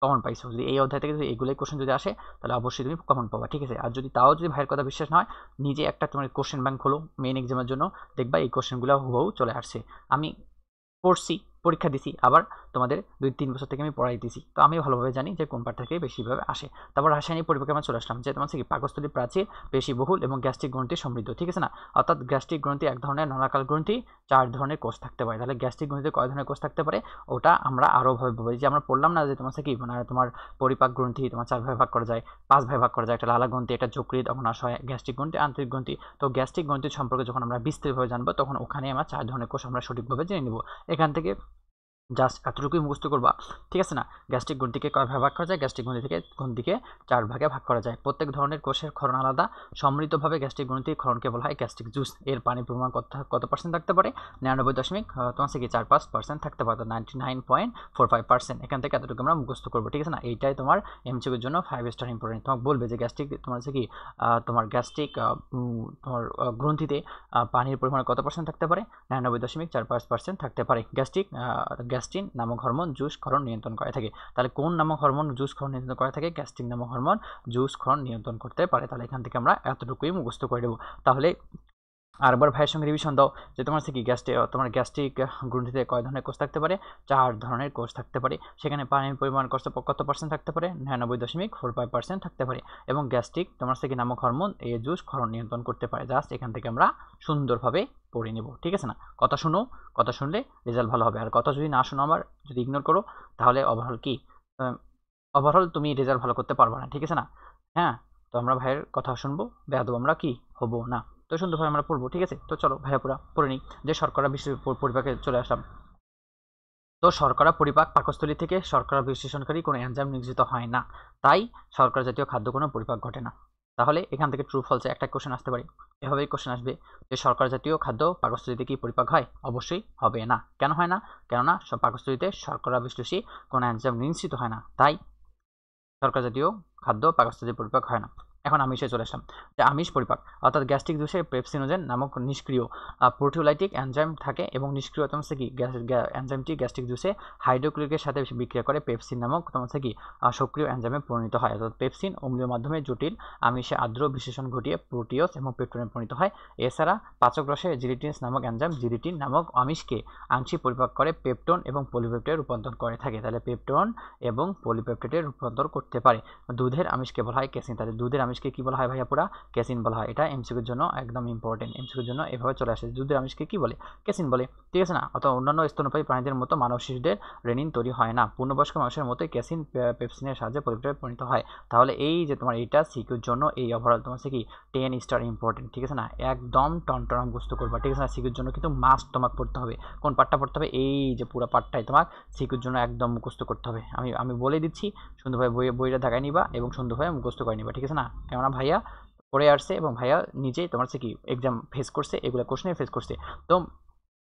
কমন পাইছো। যদি এই অধ্যায় থেকে যদি এগুলোই কোশ্চেন যদি আসে তাহলে অবশ্যই তুমি কমন পাবা, ঠিক আছে। আর যদি ভাইয়ের কথা বিশ্বাস না হয়, নিজে একটা তোমার কোশ্চেন ব্যাংক খোলো মেইন এক্সামের জন্য, দেখবা এই কোশ্চেনগুলো হুবহু চলে আসছে। আমি পড়ছি, পরীক্ষা দিছি, আবার তোমাদের 2-3 বছর থেকে আমি পড়াইতেছি। তো আমি ভালোভাবে জানি যে কোন পার্ট থেকে বেশিভাবে আসে। তারপর রাসায়নিক পরিপাকে আমরা চলে আসলাম, যে তোমার কি পাকস্থলী প্রাচীর পেশিবহুল এবং গ্যাস্ট্রিক গ্রন্থি সমৃদ্ধ, ঠিক আছে না। অর্থাৎ গ্যাস্ট্রিক গ্রন্থি এক ধরনের নলাকার গ্রন্থি, 4 ধরনের কোষ থাকতে পারে। তাহলে গ্যাস্ট্রিক গ্রন্থিতে কয় ধরনের কোষ থাকতে পারে ওটা আমরা আরও ভাবে বলি, যে আমরা পড়লাম না যে তোমার কি মানে তোমার পরিপাক গ্রন্থি তোমার 4 ভাগে ভাগ করা যায়, 5 ভাগে ভাগ করা যায়। একটা লালা গ্রন্থি, একটা যকৃৎ, অগ্নাশয়, গ্যাস্ট্রিক গ্রন্থি, আন্তরিক গ্রন্থি। তো গ্যাস্ট্রিক গ্রন্থি সম্পর্কে যখন আমরা বিস্তারিতভাবে জানবো তখন ওখানে আমরা 4 ধরনের কোষ আমরা সঠিকভাবে জেনে নিব। এখান থেকে জাস্ট এতটুকুই মুখস্থ করবা, ঠিক আছে না। গ্যাস্ট্রিক গ্রন্থিকে কয় ভাগে ভাগ করা যায়? গ্যাস্ট্রিক গ্রন্থিকে 4 ভাগে ভাগ করা যায়। প্রত্যেক ধরনের কোষের ক্ষরণ আলাদা। সমৃদ্ধভাবে গ্যাস্ট্রিক গ্রন্থির ক্ষরণকে বলা হয় গ্যাস্ট্রিক জুস। এর পানির পরিমাণ কত পার্সেন্ট থাকতে পারে? 99.4 তোমার কি 4-5% থাকতে পারে, 99.45%। এখান থেকে এতটুকু আমরা মুখস্থ করবো, ঠিক আছে না। এইটাই তোমার এমসিকিউর জন্য 5 স্টার ইম্পর্টেন্ট। তোমাকে বলবে যে গ্যাস্ট্রিক তোমার কি তোমার গ্যাস্ট্রিক তোমার গ্রন্থিতে পানির পরিমাণ কত পার্সেন্ট থাকতে পারে? 99.45% থাকতে পারে। গ্যাস্ট্রিন নামক হরমোন জুস ক্ষরণ নিয়ন্ত্রণ করে থাকে। তাহলে কোন নামক হরমোন জুস ক্ষরণ নিয়ন্ত্রণ করে থাকে? গ্যাস্ট্রিন নামক হরমোন জুস ক্ষরণ নিয়ন্ত্রণ করতে পারে। তাহলে এখান থেকে আমরা এতটুকুই মুখস্থ করে দেবো। তাহলে আরেকবার ভাইয়ের সঙ্গে রিভিশন দাও যে তোমার হচ্ছে কি তোমার গ্যাস্ট্রিক গ্রন্থিতে কয় ধরনের কোষ থাকতে পারে, 4 ধরনের কোষ থাকতে পারে। সেখানে পানির পরিমাণ কত পার্সেন্ট থাকতে পারে, 99.45% থাকতে পারে। এবং গ্যাস্ট্রিক তোমার হচ্ছে কি নামক হরমোন এই জুস ক্ষরণ নিয়ন্ত্রণ করতে পারে। জাস্ট এখান থেকে আমরা সুন্দরভাবে পড়ে নেব, ঠিক আছে না? কথা শুনো, কথা শুনলে রেজাল্ট ভালো হবে। আর কথা যদি না শোনো, আমার যদি ইগনোর করো, তাহলে ওভারঅল তুমি রেজাল্ট ভালো করতে পারবে না, ঠিক আছে না? হ্যাঁ, তো আমরা ভাইয়ের কথা শুনবো, বেয়াদব আমরা কি হবো না। তো সুন্দরভাবে আমরা পড়বো, ঠিক আছে? তো চলো ভাইয়া পুরা পড়ে নিই। যে শর্করা পরিপাকে চলে আসলাম। তো শর্করা পরিপাক পাকস্থলী থেকে শর্করা বিশ্লেষণকারী কোনো এনজাইম নির্গিত হয় না, তাই শর্করা জাতীয় খাদ্য কোনো পরিপাক ঘটে না। তাহলে এখান থেকে ট্রু ফলসে একটা কোশ্চেন আসতে পারে, এভাবেই কোশ্চেন আসবে যে শর্করা জাতীয় খাদ্য পাকস্থলীতে কি পরিপাক হয়? অবশ্যই হবে না। কেন হয় না? কেননা পাকস্থলীতে শর্করা বিশ্লেষী কোনো এনজাইম নিশ্চিত হয় না, তাই শর্করা জাতীয় খাদ্য পাকস্থলীতে পরিপাক হয় না। এখন আমিষে চলে আসলাম। যে আমিষ পরিপাক অর্থাৎ গ্যাস্ট্রিক জুসে পেপসিনোজেন নামক নিষ্ক্রিয় প্রোটিওলাইটিক এনজাইম থাকে এবং নিষ্ক্রিয় তোমার হচ্ছে কি এনজাইমটি গ্যাস্ট্রিক জুসে হাইড্রোক্লোরিকের সাথে বিক্রিয়া করে পেপসিন নামক তোমার হচ্ছে কি সক্রিয় এনজাইমে পরিণত হয়। অর্থাৎ পেপসিন অম্লীয় মাধ্যমে জটিল আমিষে আর্দ্র বিশ্লেষণ ঘটিয়ে প্রোটিওস এবং পেপটোনে পরিণত হয়। এছাড়া পাচক রসে জিলিটিনস নামক এনজাইম জিলিটিন নামক আমিষকে আংশিক পরিপাক করে পেপটোন এবং পলিপেপটাইডে রূপান্তর করে থাকে। তাহলে পেপটোন এবং পলিপেপটাইডে রূপান্তর করতে পারে। দুধের আমিষকে বলা হয় ক্যাসিন। তাহলে দুধের আমিষকে কি বলা হয় ভাইয়া? পুরা ক্যাসিন বলা হয়। এটা এমসিকিউর জন্য একদম ইম্পর্টেন্ট। এমসিকিউর জন্য এভাবে চলে আসে, দুধের আমিষকে কি বলে? ক্যাসিন বলে, ঠিক আছে না? অথবা অন্যান্য স্তন্যপায়ী প্রাণীদের মতো মানব শিশুদের রেনিন তৈরি হয় না। পূর্ণবয়স্ক মানুষের মতোই ক্যাসিন পেপসিনের সাহায্যে পলিপেপটাইডে পরিণত হয়। তাহলে এই যে তোমার এইটা সিকিউর জন্য এই ওভারঅল তোমার কি 10 স্টার ইম্পর্টেন্ট, ঠিক আছে না? একদম টনটন মুখস্থ করবা, ঠিক আছে না? সিকিউর জন্য কিন্তু মাস্ট তোমাকে পড়তে হবে। কোন পার্টটা পড়তে হবে? এই যে পুরো পার্টটাই তোমার সিকিউর জন্য একদম মুখস্থ করতে হবে। আমি বলে দিচ্ছি, সুন্দরভাবে বইটা দেখায় নিবা এবং সুন্দরভাবে মুখস্থ করে নিবা, ঠিক আছে না? কেননা ভাইয়া পড়ে আসছে এবং ভাইয়া নিজেই তোমার হচ্ছে কি এক্সাম ফেস করছে, এগুলো কোশ্চেন ফেস করছে। তো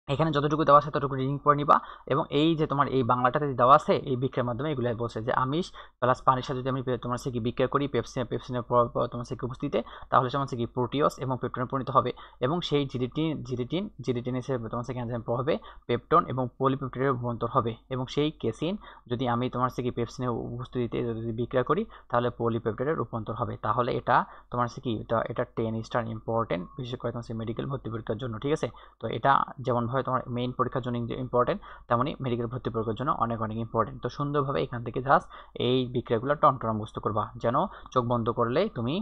এখানে যতটুকু দেওয়া আছে ততটুকু রিডিং পড়ে নিবা। এবং এই যে তোমার এই বাংলাটাতে দেওয়া আছে এই বিক্রিয়ার মাধ্যমে এগুলো বলছে যে আমিষ প্লাস পানির সাথে যদি আমি তোমার সে কি বিক্রিয়া করি পেপসিনের তোমার সে কি উপস্থিতিতে, তাহলে তোমার সে কি প্রোটিওস এবং পেপটোনে পরিণত হবে এবং সেই জিলিটিনের তোমার সে এনজাইম প্রভাবে পেপটোন এবং পলিপেপটাইডে রূপান্তর হবে এবং সেই কেসিন যদি আমি তোমার সে কি পেপসিনের উপস্থিতিতে যদি বিক্রিয়া করি তাহলে পলিপেপটাইডে রূপান্তর হবে। তাহলে এটা তোমার সে কি এটা 10 স্টার ইম্পর্টেন্ট, বিশেষ করে তোমার মেডিকেল ভর্তি পরীক্ষার জন্য, ঠিক আছে? তো এটা যেমন তোমার মেইন পরীক্ষার জন্য ইম্পর্টেন্ট, তেমনি মেডিকেল ভর্তি পরীক্ষার জন্য অনেক ইম্পর্টেন্ট। তো সুন্দরভাবে এখান থেকে জাস্ট এই বিক্রিয়াগুলো টনটন মুখস্থ করবা, যেন চোখ বন্ধ করলে তুমি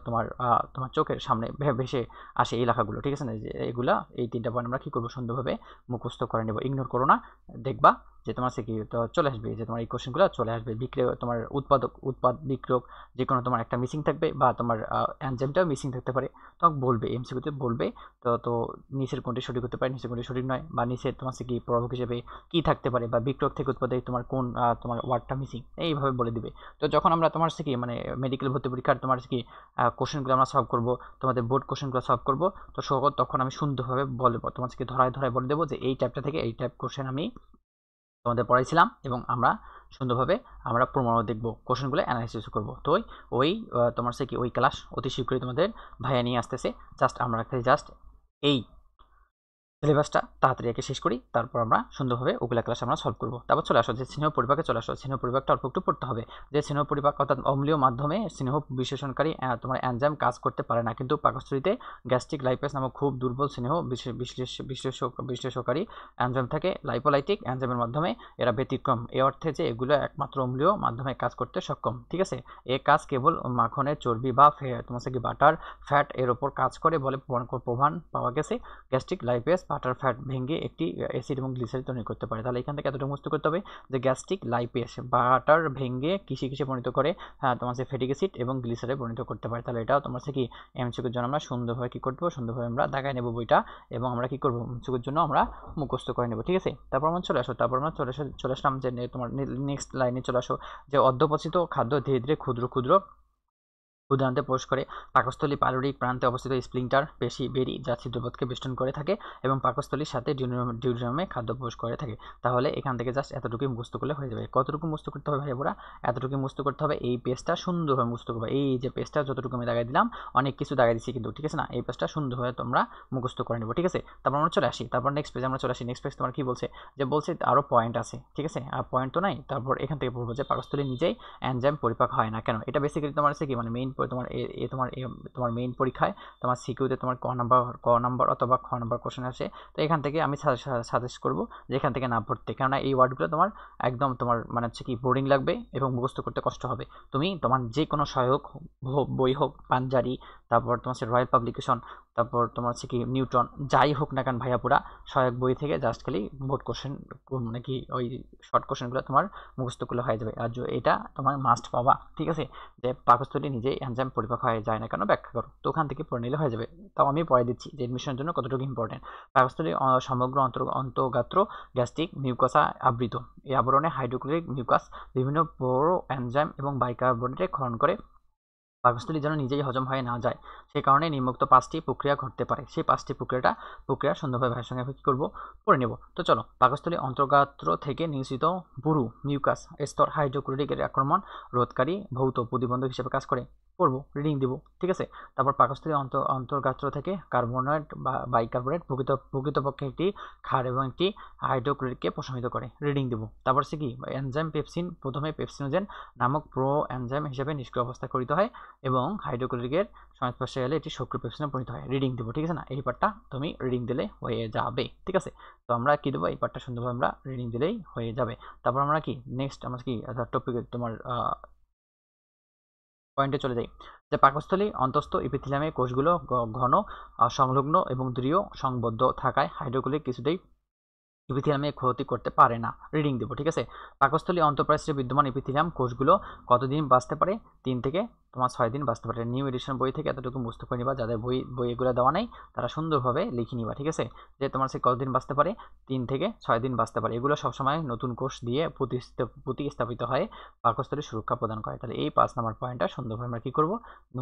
তোমার চোখের সামনে ভেসে আসে এই লেখাগুলো, ঠিক আছে না? যে এগুলা এই 3টা পয়েন্ট আমরা কি করবো? সুন্দরভাবে মুখস্থ করে নেব, ইগনোর করো না। দেখবা যে তোমার সে কি তো চলে আসবে, যে তোমার এই কোশ্চেনগুলো চলে আসবে। বিক্রিয়া তোমার উৎপাদ বিক্রিয়ক যে কোনো তোমার একটা মিসিং থাকবে বা তোমার এনজাইমটাও মিসিং থাকতে পারে, তো বলবে এমসিকিউতে বলবে। তো নিচের কোনটি সঠিক হতে পারে, নিচের কোনটি সঠিক নয়, বা নিচের তোমার কি প্রভাবক হিসেবে কি থাকতে পারে, বা বিক্রিয়ক থেকে উৎপাদে তোমার কোন তোমার ওয়ার্ডটা মিসিং, এইভাবে বলে দিবে। তো যখন আমরা তোমার কি মানে মেডিকেল ভর্তি পরীক্ষার তোমার কি কোশ্চেনগুলো আমরা সলভ করব, তোমাদের বোর্ড কোশ্চেনগুলো সলভ করব, তো তখন আমি সুন্দরভাবে বলবো তোমার কি ধরায় বলে দেবো যে এই টাইপটা থেকে এই টাইপ কোশ্চেন আমি তোমাদের পড়াইছিলাম এবং আমরা সুন্দরভাবে আমরা প্রমাণও দেখবো, কোশ্চেনগুলো অ্যানালাইসিস করবো। তো ওই তোমার সে কি ওই ক্লাস অতি শীঘ্রই তোমাদের ভাইয়া নিয়ে আসতেছে। জাস্ট আমরা এই সিলেবাসটা তাড়াতাড়ি একে শেষ করি, তারপর আমরা সুন্দরভাবে ওগুলা ক্লাস আমরা সলভ করবো। তারপর চলে আসো যে স্নেহ পরিপাকে চলে আসো। স্নেহ পরিপাকটা অল্প একটু পড়তে হবে। যে স্নেহ পরিপাক অর্থাৎ অম্লীয় মাধ্যমে স্নেহ বিশ্লেষণকারী তোমার এনজাইম কাজ করতে পারে না, কিন্তু পাকস্থলীতে গ্যাস্ট্রিক লাইপেজ নামক খুব দুর্বল স্নেহ বিশ্লেষকারী এনজাইম থাকে। লাইপোলাইটিক এনজাইমের মাধ্যমে এরা ব্যতিক্রম, এ অর্থে যে এগুলো একমাত্র অম্লীয় মাধ্যমে কাজ করতে সক্ষম, ঠিক আছে? এ কাজ কেবল মাখনের চর্বি বা তোমার কি বাটার ফ্যাট এর ওপর কাজ করে বলে প্রমাণ পাওয়া গেছে। গ্যাস্ট্রিক লাইপেজ বাটার ফ্যাট ভেঙে একটি অ্যাসিড এবং গ্লিসারিন তৈরি করতে পারে। তাহলে এখান থেকে এতটুকু মুখস্থ করতে হবে যে গ্যাস্ট্রিক লাইপেজ বাটার ভেঙে কিসে পরিণত করে, তোমার সে ফ্যাটিক অ্যাসিড এবং গ্লিসারিনে পরিণত করতে পারে। তাহলে এটাও তোমার কি এমসিকিউর জন্য আমরা সুন্দরভাবে কি করবো, সুন্দরভাবে আমরা দাগায় নেব বইটা এবং আমরা কি করবো এমসিকিউর জন্য আমরা মুখস্থ করে নেব, ঠিক আছে? তারপর আমরা চলে আসলাম যে তোমার নেক্সট লাইনে চলে আসো যে অধ্যপচিত খাদ্য ধীরে ধীরে ক্ষুদ্র ক্ষুদ্রান্তে প্রবেশ করে পাকস্থলী পাইলোরিক প্রান্তে অবস্থিত স্প্লিন্টার পেশি বেরি যা ছিদ্রপথকে বেষ্টন করে থাকে এবং পাকস্থলীর সাথে ডিউডিনামে খাদ্য প্রবেশ করে থাকে। তাহলে এখান থেকে জাস্ট এতটুকুই মুখস্থ করলে হয়ে যাবে। কতটুকু মুখস্থ করতে হবে ভাই বোরা? এতটুকু মুখস্থ করতে হবে। এই পেজটা সুন্দরভাবে মুখস্থ করবে। এই যে পেজটা যতটুকু আমি দাগাই দিলাম, অনেক কিছু দাগাই দিচ্ছি কিন্তু, ঠিক আছে না? এই পেজটা সুন্দরভাবে তোমরা মুখস্থ করে নেবো, ঠিক আছে? তারপর আমরা চলে আসি, তারপর নেক্সট পেজ আমরা চলে আসি। নেক্সট পেজ তোমার কি বলছে যে বলছে আরও পয়েন্ট আছে, ঠিক আছে? আর পয়েন্ট তো নাই। তারপর এখান থেকে বলবো যে পাকস্থলী নিজেই এনজাইম পরিপাক হয় না কেন। এটা বেসিক্যালি তোমার আছে কি মানে মেইন করে তোমার মেইন পরীক্ষায় তোমার সিকিউতে তোমার ক নাম্বার অথবা খ নাম্বার কোশ্চেন আসে। তো এখান থেকে আমি সাজেস্ট করব যে এখান থেকে না পড়তে, কেননা এই ওয়ার্ডগুলো তোমার একদম তোমার মানে হচ্ছে কি বোরিং লাগবে এবং মুখস্থ করতে কষ্ট হবে। তুমি তোমার যে কোনো সহায়ক বই হোক, পাঞ্জারি, তারপর তোমার হচ্ছে রয়্যাল পাবলিকেশন, তারপর তোমার হচ্ছে কি নিউটন, যাই হোক না কেন ভাইয়া পুরা সহায়ক বই থেকে জাস্ট খালি বোর্ড কোশ্চেন মানে কি ওই শর্ট কোশ্চেনগুলো তোমার মুখস্থ করলে হয়ে যাবে। আর এটা তোমার মাস্ট পাবা, ঠিক আছে, যে পাকস্থলী নিজেই এনজাইম পরিপাক হয়ে যায় না কেন ব্যাখ্যা করো, তো ওখান থেকে পড়ে নিলে হয়ে যাবে। তাও আমি পড়ে দিচ্ছি যে এডমিশনের জন্য কতটুকু ইম্পর্টেন্ট। পাকস্থলী সমগ্র অন্তঃগাত্র গ্যাস্ট্রিক মিউকাসা আবৃত। এই আবরণে হাইড্রোক্লোরিক মিউকাস বিভিন্ন পোরো এনজাইম এবং বাইকার্বনেটে ক্ষরণ করে পাকস্থলী যেন নিজেই হজম হয়ে না যায়, সেই কারণে নিম্নোক্ত 5টি প্রক্রিয়া ঘটতে পারে। সেই 5টি প্রক্রিয়া সুন্দরভাবে ভাইয়ের সঙ্গে কী করবো পড়ে নেব। তো চলো, পাকস্থলী অন্তর্গাত্র থেকে নিঃসৃত পুরু মিউকাস স্তর হাইড্রোক্লোরিকের আক্রমণ রোধকারী ভৌত প্রতিবন্ধক হিসেবে কাজ করে, পড়বো, রিডিং দিব, ঠিক আছে। তারপর পাকস্থলী অন্তর্গাত্র থেকে কার্বনেট বা বাইকার্বনেট প্রকৃতপক্ষে একটি ক্ষার এবং একটি হাইড্রোক্লোরিককে প্রশমিত করে, রিডিং দিব। তারপর সে কি এনজাইম পেপসিন প্রথমে পেপসিনোজেন নামক প্রো এনজাইম হিসেবে নিষ্ক্রিয় অবস্থা করিত হয় এবং হাইড্রোক্লোরিকের সংস্পর্শে এলে এটি সক্রিয় পেপসিনে পরিণত হয়, রিডিং দেবো, ঠিক আছে না। এই পার্টটা তুমি রিডিং দিলে হয়ে যাবে, ঠিক আছে। তো আমরা কি দেবো, এই পার্টটা সুন্দরভাবে আমরা রিডিং দিলেই হয়ে যাবে। তারপর আমরা কি নেক্সট আমরা কি টপিকে তোমার পয়েন্টে চলে যাই, যে পাকস্থলী অন্তস্থ ইপিথেলিয়ামে কোষগুলো ঘন সংলগ্ন এবং দৃঢ় সংবদ্ধ থাকায় হাইড্রোক্লোরিক কিছুতেই ইপিথেলিয়ামে ক্ষতি করতে পারে না, রিডিং দেবো, ঠিক আছে। পাকস্থলী অন্তঃপ্রাচীরে বিদ্যমান ইপিথেলিয়াম কোষগুলো কতদিন বাঁচতে পারে, 3 থেকে তোমার 6 দিন বাঁচতে পারে। নিউ এডিশন বই থেকে এতটুকু মুখস্থ করে নিবা, যাদের বই এগুলো দেওয়া নেই তারা সুন্দরভাবে লিখে নিবা, ঠিক আছে, যে তোমার সে কতদিন বাঁচতে পারে, 3 থেকে 6 দিন বাঁচতে পারে। এগুলো সবসময় নতুন কোষ দিয়ে প্রতিস্থাপিত হয়, পাকস্থলী সুরক্ষা প্রদান করে। তাহলে এই 5 নম্বর পয়েন্টটা সুন্দরভাবে আমরা কী করবো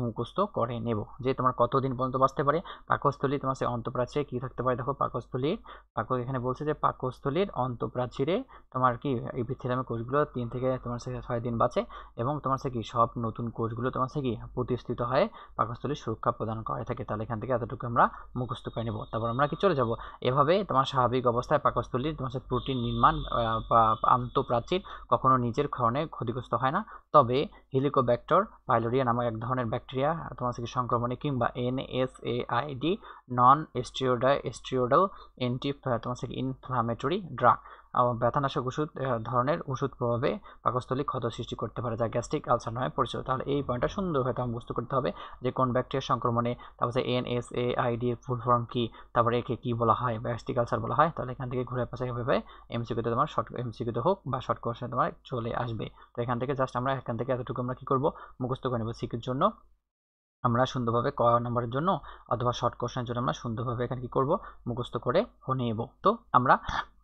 মুখস্থ করে নেব, যে তোমার কতদিন পর্যন্ত বাঁচতে পারে। পাকস্থলী তোমার সে অন্তঃপ্রাচীরে কী থাকতে পারে, দেখো এখানে বলছে যে পাকস্থলীর অন্তঃপ্রাচীরে তোমার কি ইপিথেলিয়ামের কোষগুলো 3 থেকে তোমার 6 দিন বাঁচে এবং তোমার সে কি সব নতুন কোষগুলো তোমার সে কি প্রতিষ্ঠিত হয়ে পাকস্থলীর সুরক্ষা প্রদান করে থাকে। তাহলে এখান থেকে এতটুকু আমরা মুখস্থ করে নেব। তারপর আমরা কি চলে যাব, এভাবে তোমার স্বাভাবিক অবস্থায় পাকস্থলীর তোমার প্রোটিন নির্মাণ বা আন্তঃপ্রাচীর কখনো নিজের ক্ষরণে ক্ষতিগ্রস্ত হয় না। তবে হেলিকোব্যাক্টর পাইলোরিয়া নামক এক ধরনের ব্যাকটেরিয়া তোমার কি সংক্রমণে কিংবা NSAID নন স্টেরয়েডাল তোমার ইনফ্লামেটরি ড্রাগ ব্যথানাশক ওষুধ ধরনের ওষুধ প্রভাবে পাকস্থলী ক্ষত সৃষ্টি করতে পারে, যা গ্যাস্ট্রিক আলসার নামে পরিচিত। তাহলে এই পয়েন্টটা সুন্দরভাবে তোমাকে বুঝতে করতে হবে যে কোন ব্যাকটেরিয়া সংক্রমণে, তারপর NSAID এর ফুল ফর্ম কি, তারপরে একে কি বলা হয়, গ্যাস্ট্রিক আলসার বলা হয়। তাহলে এখান থেকে ঘুরে পাশে এভাবে এমসিকিউতে তোমার শর্ট এমসিকিউতে হোক বা শর্ট কোশ্চেনে তোমার চলে আসবে। তো এখান থেকে জাস্ট আমরা এখান থেকে এতটুকু আমরা কি করব মুখস্থ করে নেব। সিকিউর জন্য আমরা সুন্দরভাবে ক নাম্বারের জন্য অথবা শর্ট কোশ্চেনের জন্য আমরা সুন্দরভাবে এখানে কি করব মুখস্থ করে নেব। তো আমরা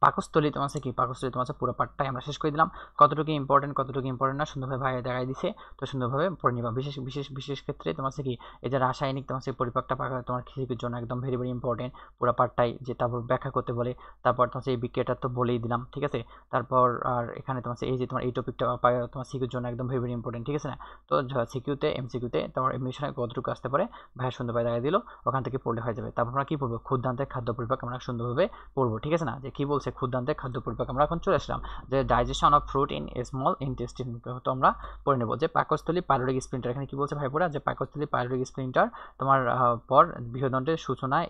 পাকস্থলী তোমার কি পাকস্থলী তোমার পুরো পার্টটাই আমরা শেষ করে দিলাম। কতটুকু ইম্পর্টেন্ট না সুন্দরভাবে ভাই দেখাই দিছে, তো সুন্দরভাবে পড়ে নিবা। বিশেষ ক্ষেত্রে তোমার কি এই যে রাসায়নিক তোমার পরিপাকটা তোমার খিচির জন্য একদম ভেরি ইম্পর্টেন্ট পুরো পার্টটাই, যে তারপর ব্যাখ্যা করতে বলে, তারপর তোমার এই বিক্রিয়াটা তো বলেই দিলাম, ঠিক আছে। তারপর আর এখানে তোমার এই যে তোমার এই টপিকটা তোমার সিকিউর জন্য একদম ভেরি ইম্পর্টেন্ট, ঠিক আছে না। তো সিকিউতে এমসিকিউতে তোমার এডমিশনে কতটুকু আসতে পারে ভাইয়া সুন্দরভাবে দেখাই দিল, ওখান থেকে পড়লে হয়ে যাবে। তারপর আমরা কি পড়বো, ক্ষুদ্রান্তের খাদ্য পরিপাক আমরা সুন্দরভাবে পড়বো, ঠিক আছে না। যে কি বলছে ক্ষুদ্রান্তের খাদ্য পরিপাক, আমরা এখন চলে আসলাম যে digestion of fruit in small intestine, তো আমরা পড়ে নেব যে পাকস্থলী পাইলোরিক স্প্লিন্টার। এখানে কি বলছে ভাই পড়া, যে পাকস্থলী পাইলোরিক স্প্লিন্টার তোমার পর বৃহদণ্ডের সূচনায়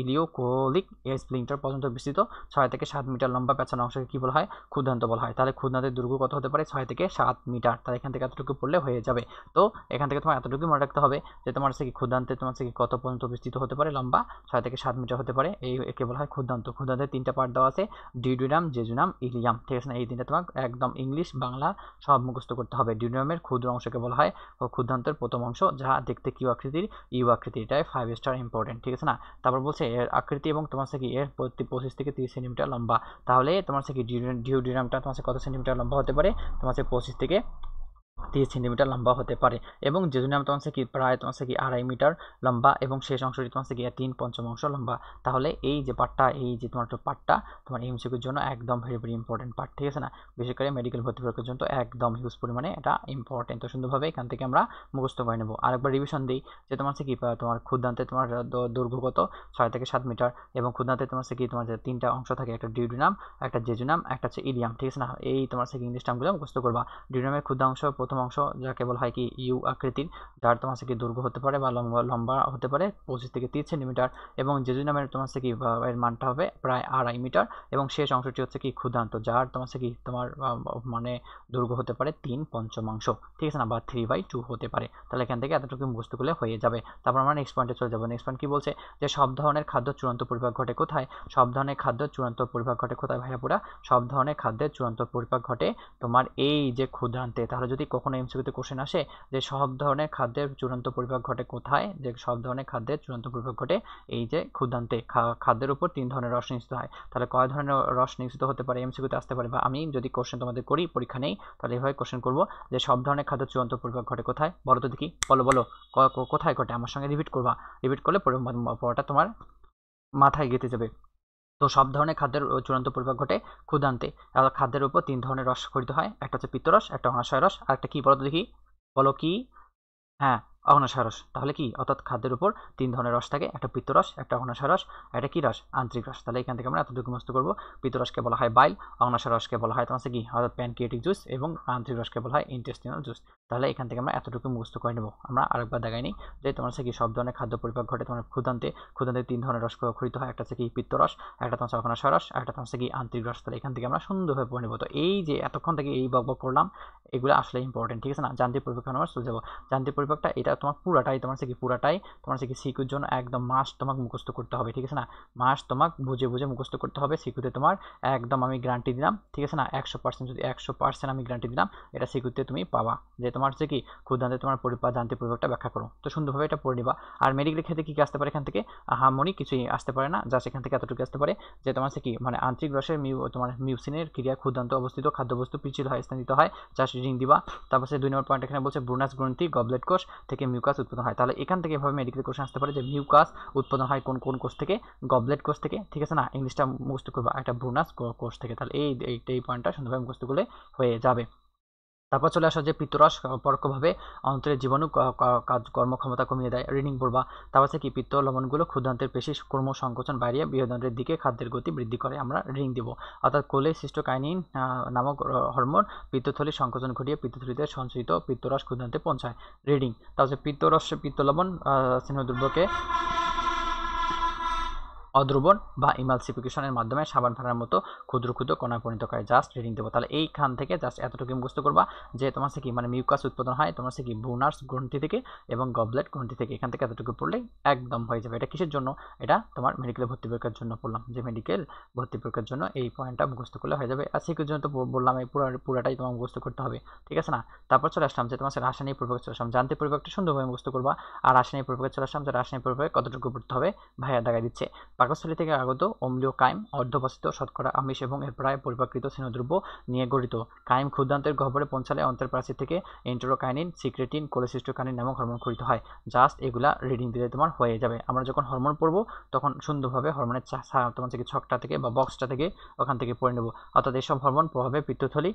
ইলিওকোলিক স্প্লিন্টার পর্যন্ত বিস্তৃত 6 থেকে 7 মিটার লম্বা পেঁচানো অংশকে কি বলা হয়, ক্ষুদ্রান্ত বলা হয়। তাহলে ক্ষুদ্রান্তের দৈর্ঘ্য কত হতে পারে, 6 থেকে 7 মিটার। তাহলে এখান থেকে এতটুকু পড়লে হয়ে যাবে। তো এখান থেকে তোমার এতটুকু মনে রাখতে হবে যে তোমার কি ক্ষুদ্রান্তে তোমার কি কত পর্যন্ত বিস্তৃত হতে পারে, লম্বা 6 থেকে 7 মিটার হতে পারে, একে বলা হয় ক্ষুদ্রান্ত। ক্ষুদ্রান্তের 3টা পার্ট দেওয়া আছে, ডিউডিনাম, জেজুনাম, ইলিয়াম, ঠিক আছে না। এই 3টা তোমার একদম ইংলিশ বাংলা সব মুখস্থ করতে হবে। ডিউডিনামের ক্ষুদ্র অংশকে বলা হয় ক্ষুদ্রান্তের প্রথম অংশ, যা দেখতে কিউ আকৃতির, ইউ আকৃতির, এটাই 5 স্টার ইম্পর্টেন্ট, ঠিক আছে না। তারপর বলছে এর আকৃতি এবং তোমার কি এর 25 থেকে 30 সেন্টিমিটার লম্বা। তাহলে তোমার কি ডিউডিনামটা তোমার কত সেন্টিমিটার লম্বা হতে পারে, তোমার 25 থেকে 30 সেন্টিমিটার লম্বা হতে পারে। এবং জেজুনাম তোমার কি প্রায় তোমার কি 2.5 মিটার লম্বা এবং শেষ অংশটি তোমার কি 3/5 লম্বা। তাহলে এই যে পার্টটা, এই যে তোমার পার্টটা তোমার এমসিকিউর জন্য একদম ভেরি ইম্পর্টেন্ট পার্ট, ঠিক আছে না। বিশেষ করে মেডিকেল ভর্তি পরীক্ষার জন্য একদম হিউজ পরিমাণে এটা ইম্পর্টেন্ট। তো সুন্দরভাবে এখান থেকে আমরা মুখস্থ করে নেব। আরেকবার রিভিশন দিই যে তোমার কি তোমার ক্ষুদ্রান্তে তোমার দৈর্ঘ্য কত, 6 থেকে 7 মিটার, এবং ক্ষুদ্রান্তে তোমার কি তোমার 3টা অংশ থাকে, একটা ডিউডিনাম, একটা জেজুনাম, একটা হচ্ছে ইলিয়াম, ঠিক আছে না। এই তোমার কি ইংলিশ টার্মগুলো মুখস্থ করবা। ডিউডিনামের ক্ষুদ্রাংশ প্রথম অংশ যাকে বলা হয় কি ইউ আকৃতির, যার তোমার হচ্ছে কি দৈর্ঘ্য হতে পারে বা লম্বা হতে পারে 25 থেকে 30 সেন্টিমিটার, এবং জেজুনামের তোমার হচ্ছে কি এর মানটা হবে প্রায় 2.5 মিটার, এবং শেষ অংশটি হচ্ছে কি ক্ষুদ্রান্ত, যার তোমার হচ্ছে কি তোমার মানে দৈর্ঘ্য হতে পারে 3/5 ঠিক আছে না, বা 3/2 হতে পারে। তাহলে এখান থেকে এতটুকু মুখস্থ করলে হয়ে যাবে। তারপর আমরা নেক্সট পয়েন্টে চলে যাবো। নেক্সট পয়েন্ট কি বলছে, যে সব ধরনের খাদ্য চূড়ান্ত পরিপাক ঘটে কোথায়? সব ধরনের খাদ্য চূড়ান্ত পরিপাক ঘটে কোথায় ভাইয়াপুরা? সব ধরনের খাদ্যের চূড়ান্ত পরিপাক ঘটে তোমার এই যে ক্ষুদ্রান্তে। তাহলে যদি কখনো এমসিকিউতে কোশ্চেন আসে যে সব ধরনের খাদ্যের চূড়ান্ত পরিপাক ঘটে কোথায়, যে সব ধরনের খাদ্যের চূড়ান্ত পরিপাক ঘটে এই যে ক্ষুদ্রান্তে। খাদ্যের উপর 3 ধরনের রস নিশ্চিত হয়। তাহলে কয় ধরনের রস নিশ্চিত হতে পারে এমসিকিউতে আসতে পারে, বা আমি যদি কোশ্চেন তোমাদের করি পরীক্ষা নেই তাহলে এভাবে কোশ্চেন করবো যে সব ধরনের খাদ্য চূড়ান্ত পরিপাক ঘটে কোথায়? বলো তো দেখি, বলো বলো কোথায় ঘটে? আমার সঙ্গে রিপিট করবা, রিপিট করলে পড়াটা তোমার মাথায় গেঁথে যাবে। তো সব ধরনের খাদ্যের চূড়ান্ত পরিপাক ঘটে ক্ষুদ্রান্তে। খাদ্যের উপর 3 ধরনের রস খরিত হয়, একটা হচ্ছে পিত্তরস, একটা অনাশয় রস, আর একটা কি বলো তো দেখি, বলো কি? হ্যাঁ, অগ্ন্যাশয় রস। তাহলে কি, অর্থাৎ খাদ্যের উপর 3 ধরনের রস থাকে, একটা পিত্তরস, একটা অগ্ন্যাশয় রস, একটা কি রস? আন্তরিক রস। তাহলে এখান থেকে আমরা এতটুকু মুখস্থ করবো। পিত্তরসকে বলা হয় বাইল, অগ্ন্যাশয় রসকে বলা হয় তোমার কি, অর্থাৎ প্যানক্রিয়াটিক জুস, এবং আন্তরিক রসকে বলা হয় ইন্টেস্টিনাল জুস। তাহলে এখান থেকে আমরা এতটুকু মুখস্থ করে নেব। আমরা আরেকবার দেখাই নিই যে তোমার কি সব ধরনের খাদ্য পরিপাক ঘটে তোমার ক্ষুদ্রান্তে। 3 ধরনের রস খরিত হয়, একটা হচ্ছে কি পিত্তরস, একটা তোমার অগ্ন্যাশয় রস, একটা তোমার কি আন্তরিক রস। তাহলে এখান থেকে আমরা সুন্দরভাবে পড়ে নেব। তো এই যে এতক্ষণ থেকে এই বক করলাম, এগুলো আসলে ইম্পর্টেন্ট, ঠিক আছে না? যান্ত্রিক পরিপাক আমরা চলে যাবো। যান্ত্রিক পরিপাকটা এটা তোমার পুরাটাই তোমার কি পুরাটাই তোমার কি সিকিউর জন্য একদম মাস্ট তোমাকে মুখস্থ করতে হবে, ঠিক আছে না? মাস্ট তোমাকে বুঝে বুঝে মুখস্থ করতে হবে। সিকিউতে তোমার একদম আমি গ্যারান্টি দিলাম, ঠিক আছে না? 100%, যদি 100% আমি গ্যারান্টি দিলাম এটা সিকিউতে তুমি পাবা, যে তোমার হচ্ছে কি ক্ষুদ্রান্তে তোমার যান্ত্রিক পরিপাকটা ব্যাখ্যা করো। তো সুন্দরভাবে এটা পড়ে নিবা। আর মেডিকেলের ক্ষেত্রে কি আসতে পারে এখান থেকে? হারমোনি কিছুই আসতে পারে না, যা সেখান থেকে এতটুকু আসতে পারে যে তোমার কি মানে আন্তরিক রসের তোমার মিউসিনের ক্রিয়া ক্ষুদ্রান্ত অবস্থিত খাদ্যবস্তু পিচ্ছিল হয়, স্থানিত হয়, যা রিডিং দিবা। তারপর 2 নম্বর পয়েন্ট এখানে বলছে ব্রুনাস গ্রন্থি গবলেট কোষ থেকে মিউকাস উৎপন্ন হয়। তাহলে এখান থেকে এভাবে মেডিকেল কোশ্চেন আসতে পারে যে মিউকাস উৎপন্ন হয় কোন কোন কোষ থেকে? গবলেট কোষ থেকে, ঠিক আছে না? ইংলিশটা মুখস্থ করবা, একটা ব্রুনাস কোষ থেকে। তাহলে এই পয়েন্টটা সুন্দরভাবে মুখস্থ করলে হয়ে যাবে। তারপর চলে আসা যে পিত্তরস পরোক্ষভাবে অন্তরের জীবাণু কর্মক্ষমতা কমিয়ে দেয়, রিডিং পড়বা। তারপর হচ্ছে কি পিত্ত লবণগুলো ক্ষুদ্রান্তের পেশি ক্রম সংকোচন বাড়িয়ে বৃহদান্ত্রের দিকে খাদ্যের গতি বৃদ্ধি করে, আমরা রিডিং দিব। অর্থাৎ কোলেসিস্টোকাইনিন নামক হরমোন পিত্তথলির সংকোচন ঘটিয়ে পিত্তথলিতে সঞ্চিত পিত্তরস ক্ষুদ্রান্তে পৌঁছায়, রিডিং। তারপর পিত্ত লবণ স্নেহদ্রব্যকে অদ্রবণ বা ইমালসিফিকেশনের মাধ্যমে সাবান ফেলার মতো ক্ষুদ্র ক্ষুদ্র কণায় পরিণত করে, জাস্ট রিডিং দেবো। তাহলে এইখান থেকে জাস্ট এতটুকু মুখস্থ করবা যে তোমার কি মানে মিউকাস উৎপাদন হয় তোমার কি ব্রুনার্স গ্রন্থি থেকে এবং গবলেট গ্রন্থি থেকে। এখান থেকে এতটুকু পড়লেই একদম হয়ে যাবে। এটা কিসের জন্য? এটা তোমার মেডিকেলে ভর্তি পরীক্ষার জন্য পড়লাম, যে মেডিকেল ভর্তি পরীক্ষার জন্য এই পয়েন্টটা মুখস্থ করলে হয়ে যাবে। আর সিকিউর জন্য তো বললাম এই পুরাটাই তোমার মুখস্থ করতে হবে, ঠিক আছে না? তারপর চলে আসলাম যে তোমার রাসায়নিক পরিপাক চলে আসলাম, যান্ত্রিক পরিপাকটা সুন্দরভাবে মুখস্থ করবা। আর রাসায়নিক পরিপাকে চলে আসলাম যে রাসায়নিক পরিপাকে কতটুকু পড়তে হবে ভাইয়া দেখা দিচ্ছে। পাকস্থলী থেকে আগত অম্লীয় কাইম অর্ধবাসিত শতকরা আমিষ এবং এর প্রায় পরিপাকৃত স্নেহদ্রব্য নিয়ে গঠিত। কাইম ক্ষুদ্রান্তের গহ্বরে পৌঁছালে অন্তর্প্রাচীর থেকে এন্টেরোকাইনিন, সিক্রেটিন, কোলেসিস্টোকাইনিন নামক হরমোন খরিত হয়। জাস্ট এগুলা রিডিং দিলে তোমার হয়ে যাবে। আমরা যখন হরমোন পড়বো তখন সুন্দরভাবে হরমোনের তোমার থেকে ছকটা থেকে বা বক্সটা থেকে ওখান থেকে পড়ে নেবো। অর্থাৎ এসব হরমোন প্রভাবে পিত্তথলি,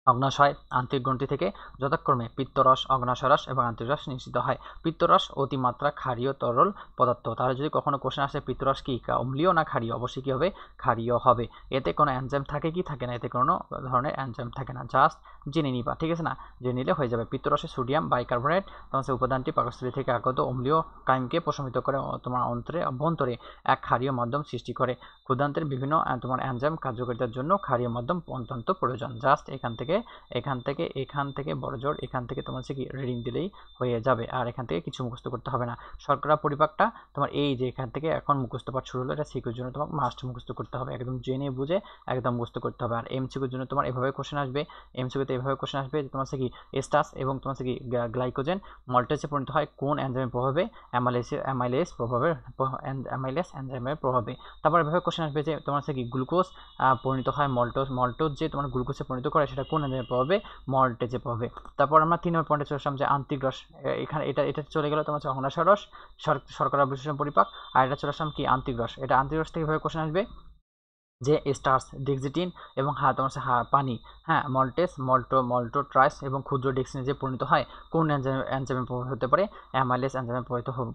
অগ্ন্যাশয়, আন্তরিক গ্রন্থি থেকে যথাক্রমে পিত্তরস, অগ্ন্যাশয় রস এবং আন্তরিক রস নিশ্চিত হয়। পিত্তরস অতিমাত্রা ক্ষারীয় তরল পদার্থ। তাহলে যদি কখনো কোশ্চেন আসে পিত্তরস কি অম্লীয় না ক্ষারীয়, অবশ্যই কি হবে? ক্ষারীয় হবে। এতে কোনো এনজাইম থাকে কি থাকে না? এতে কোনো ধরনের এনজাইম থাকে না, জাস্ট জেনে নিবা, ঠিক আছে না? জেনে নিলে হয়ে যাবে। পিত্তরসে সোডিয়াম বাইকার্বনেট তোমার উপাদানটি পাকস্থলী থেকে আগত অম্লীয় কাইমকে প্রশমিত করে তোমার অভ্যন্তরে এক ক্ষারীয় মাধ্যম সৃষ্টি করে। ক্ষুদ্রান্তের বিভিন্ন তোমার এনজাইম কার্যকারিতার জন্য ক্ষারীয় মাধ্যম অত্যন্ত প্রয়োজন। জাস্ট এখান থেকে বড়জোর এখান থেকে তোমার কি রিডিং দিলেই হয়ে যাবে। আর এখান থেকে কিছু মুখস্থ করতে হবে না। শর্করা পরিপাকটা তোমার এই যে এখান থেকে এখন মুখস্থ পাঠ শুরু হলো, এটা সিকিউর জন্য তোমাকে মাস্ট মুখস্থ করতে হবে, একদম জেনে বুঝে একদম মুখস্থ করতে হবে। আর এমসিকিউর জন্য তোমার এভাবে কোশ্চেন আসবে, এমসিকিউতে এভাবে কোশ্চেন আসবে যে তোমার কি স্টার্চ এবং তোমার কি গ্লাইকোজেন মল্টেজে পরিণত হয় কোন এনজাইমের প্রভাবে? অ্যামাইলেজ এনজাইমের প্রভাবে। তারপর এভাবে কোশ্চেন আসবে যে তোমার কি গ্লুকোজ পরিণত হয় মল্টোজ যে তোমার গ্লুকোজে পরিণত করে সেটা কোন এনজাইমের প্রভাবে? মল্টেজে প্রভাবে। তারপর আমরা 3 নম্বর পয়েন্টে চলে আসলাম যে আন্তরিক রস। এখানে এটা চলে গেল তোমার অগ্ন্যাশয় রস, শর্করা বিশ্লেষণ পরিপাক। আর এটা চলে আসলাম কি আন্তরিক রস। এটা আন্তরিক রস থেকে এভাবে কোশ্চেন আসবে যে স্টার্চ, ডেক্সিটিন এবং তোমার হচ্ছে পানি, হ্যাঁ, মল্টেস, মল্টোট্রাইস এবং ক্ষুদ্র ডেক্সিনে যে পরিণত হয় কোন এনজাইমের প্রভাবে হতে পারে? অ্যামাইলেজ এনজাইমের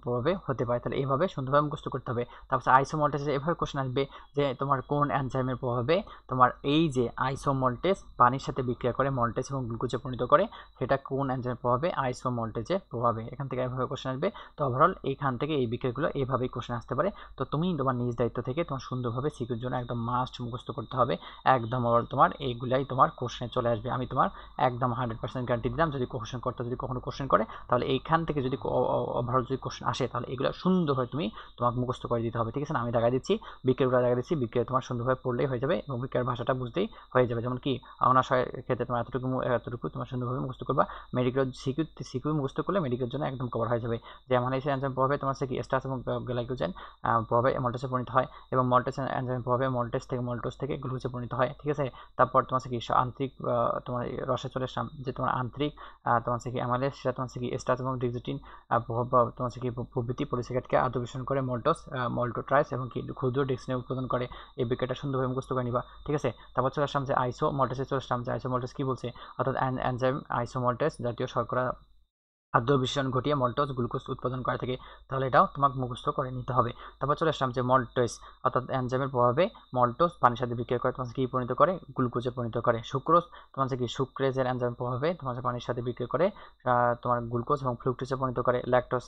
প্রভাবে হতে পারে। তাহলে এইভাবে সুন্দরভাবে মুখস্থ করতে হবে। তারপর আইসোমল্টেসে এভাবে কোশ্চেন আসবে যে তোমার কোন এনজাইমের প্রভাবে তোমার এই যে আইসোমল্টেস পানির সাথে বিক্রিয়া করে মল্টেস এবং গ্লুকোজে পরিণত করে, সেটা কোন এনজাইমের প্রভাবে? আইসোমল্টেজের প্রভাবে। এখান থেকে এভাবে কোশ্চেন আসবে। তো ওভারঅল এইখান থেকে এই বিক্রিয়াগুলো এইভাবেই কোশ্চেন আসতে পারে। তো তুমি তোমার নিজ দায়িত্ব থেকে তোমার সুন্দরভাবে সিকিউর জন্য একদম মাস্ট মুখস্থ করতে হবে। একদম তোমার এইগুলাই তোমার কোশ্চেনে চলে আসবে। আমি তোমার একদম 100% গ্যারান্টি দিলাম। যদি কোশ্চেন করতে যদি কখনো কোশ্চেন করে, তাহলে এইখান থেকে যদি ওভারঅল যদি কোশ্চেন আসে, তাহলে এগুলো সুন্দরভাবে তুমি তোমাকে মুখস্থ করে দিতে হবে। ঠিক আছে না? আমি দেখা দিচ্ছি, বিক্রিয়াগুলো দেখা দিচ্ছি, বিক্রিয়া তোমার সুন্দরভাবে পড়লেই হয়ে যাবে এবং বিক্রিয়ার ভাষাটা বুঝতেই হয়ে যাবে। যেমন কি অনাশয়ের ক্ষেত্রে তোমার এতটুকু তোমার সুন্দরভাবে মুখস্থ করবা। মেডিকেল সিকিউ মুখস্থ করলে মেডিকেলের জন্য একদম কভার হয়ে যাবে। যে অ্যামাইনো এনজাইম প্রভাবে তোমার কি স্টার্চ এবং গ্লাইকোজেন প্রভাবে মল্টেসে পরিণত হয় এবং মল্টেস এনজাইম প্রভাবে মল্টোজ থেকে গ্লুকোজে পরিণত হয়। ঠিক আছে? তারপর তোমার কি আন্তরিক তোমার রসে চলে আসলাম, যে তোমার আন্তরিক তোমার কি অ্যামাইলেজ, সেটা তোমার কি স্টার্চ এবং ডেক্সিটিন প্রভাব তোমার কি প্রভৃতি পলিস্যাকারাইডকে আদ্যবেশন করে মল্টোট্রাইস এবং কি ক্ষুদ্র ডেক্সিনে উৎপাদন করে। এই বিক্রিয়াটা সুন্দরভাবে মুখস্থ করে নিবা। ঠিক আছে? তারপর চলে আসলাম যে আইসোমল্টেসে চলে আসলাম, যে আইসোমল্টেস কি বলছে, অর্থাৎ এনজাইম আইসোমল্টেস জাতীয় শর্করা খাদ্য বিশ্বরণ ঘটিয়ে মল্টোজ গ্লুকোজ উৎপাদন করে থাকে। তাহলে এটাও তোমাকে মুখস্থ করে নিতে হবে। তারপর চলে আসলাম যে মল্টেস, অর্থাৎ এনজাইমের প্রভাবে মল্টোজ পানির সাথে বিক্রিয়া করে তোমার কি পরিণত করে? গ্লুকোজে পরিণত করে। সুক্রোজ তোমার কি সুক্রেজের এনজাইমের প্রভাবে তোমার পানির সাথে বিক্রিয়া করে তোমার গ্লুকোজ এবং ফ্রুক্টোজে পরিণত করে। ল্যাকটোজ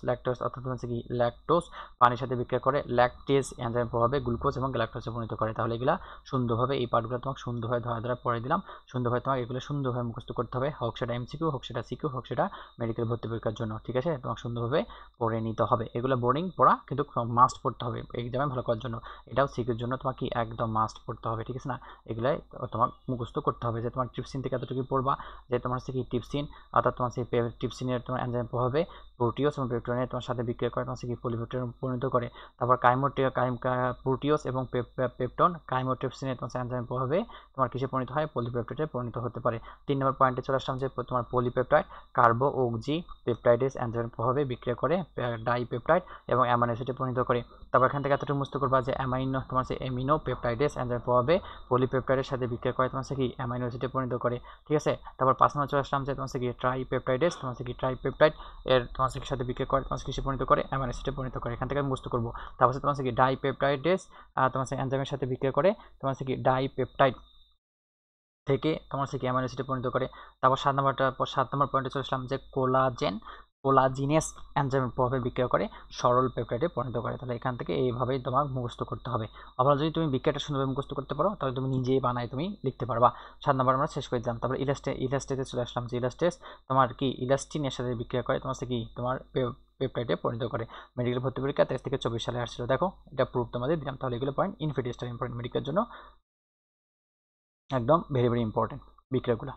অর্থাৎ তোমার কি ল্যাকটোজ পানির সাথে বিক্রিয়া করে ল্যাকটেজ এনজাইমের প্রভাবে গ্লুকোজ এবং গ্যালাক্টোজে পরিণত করে। তাহলে এগুলা সুন্দরভাবে এই পার্টগুলো তোমাকে সুন্দরভাবে ধরা পড়ে দিলাম। সুন্দরভাবে তোমাকে এগুলো সুন্দরভাবে মুখস্থ করতে হবে, হোক সেটা এমসিকিউ, হোক সেটা সিকিউ, হোক সেটা মেডিকেল ভর্তি পরীক্ষার জন্য। ঠিক আছে? তোমাকে সুন্দরভাবে পড়ে নিতে হবে। এগুলো বোর্ডিং পড়া, কিন্তু মাস্ট পড়তে হবে এক্সামে ভালো করার জন্য। এটাও সিকিউর জন্য তোমাকে একদম মাস্ট পড়তে হবে। ঠিক আছে না? এগুলাই তোমার মুখস্থ করতে হবে। যে তোমার ট্রিপসিন থেকে এতটুকু পড়বা, যে তোমার কি ট্রিপসিন, অর্থাৎ তোমার সেই ট্রিপসিনের তোমার এনজাইম প্রভাবে প্রোটিওস এবং পেপটোনে তোমার সাথে বিক্রিয়া করে তোমার কি পলিপেপটাইডে পরিণত করে। তারপর প্রোটিওস এবং পেপটন কাইমোট্রিপসিনের তোমার এনজাইম প্রভাবে তোমার কিসে পরিণত হয়? পলিপেপটাইডে পরিণত হতে পারে। 3 নম্বর পয়েন্টে চলে আসলাম যে তোমার পলিপেপটাইড কার্বো অক্সি পেপটাইডেস এনজাইমের প্রভাবে বিক্রিয়া করে ডাইপেপটাইড এবং অ্যামাইনো অ্যাসিডে পরিণত করে। তারপর এখান থেকে এতটুকু মুখস্থ করবা যে তোমার অ্যামিনো পেপটাইডেস এনজাইমের প্রভাবে পলিপেপটাইডের সাথে বিক্রিয়া করে তোমার কি অ্যামাইনো অ্যাসিডে পরিণত করে। ঠিক আছে? তারপর 5 নম্বর চলে আসলাম যে তোমার কি ট্রাইপেপটাইডেস তোমার কি ট্রাইপেপটাইড এর তোমার সাথে বিক্রিয়া করে তোমার কিসে পরিণত করে? অ্যামাইনো অ্যাসিডে পরিণত করে। এখান থেকে আমি মুখস্থ করবো। তারপর তোমার কি ডাইপেপটাইডেস তোমার এনজাইমের সাথে বিক্রিয়া করে তোমার কি ডাইপেপটাইড থেকে তোমার কি অ্যামাইনো অ্যাসিডে পরিণত করে। তারপর 7 নম্বর পয়েন্টে চলে আসলাম যে কোলাজিনেস এনজাইমের প্রভাবে বিক্রিয়া করে সরল পেপটাইডে পরিণত করে। তাহলে এখান থেকে এইভাবেই তোমার মুখস্থ করতে হবে। আবার যদি তুমি বিক্রিয়াটা সুন্দরভাবে মুখস্থ করতে পারো, তাহলে তুমি নিজেই বানাই তুমি লিখতে পারবা। 7 নম্বর আমরা শেষ করে দিলাম। তারপর ইলাস্টেজে চলে আসলাম, যে ইলাস্টেজ তোমার কি ইলাস্টিনের সাথে বিক্রিয়া করে তোমার কি তোমার পেপটাইডে পরিণত করে। মেডিকেল ভর্তি পরীক্ষা 23 থেকে 24 সালে আসছিল। দেখো, এটা প্রুফ তোমাদের দিলাম। তাহলে এগুলো পয়েন্ট ইনফিডিয়েস্টার ইম্পর্টেন্ট মেডিকেলের জন্য একদম ভেরি ইম্পর্টেন্ট বিক্রিয়াগুলো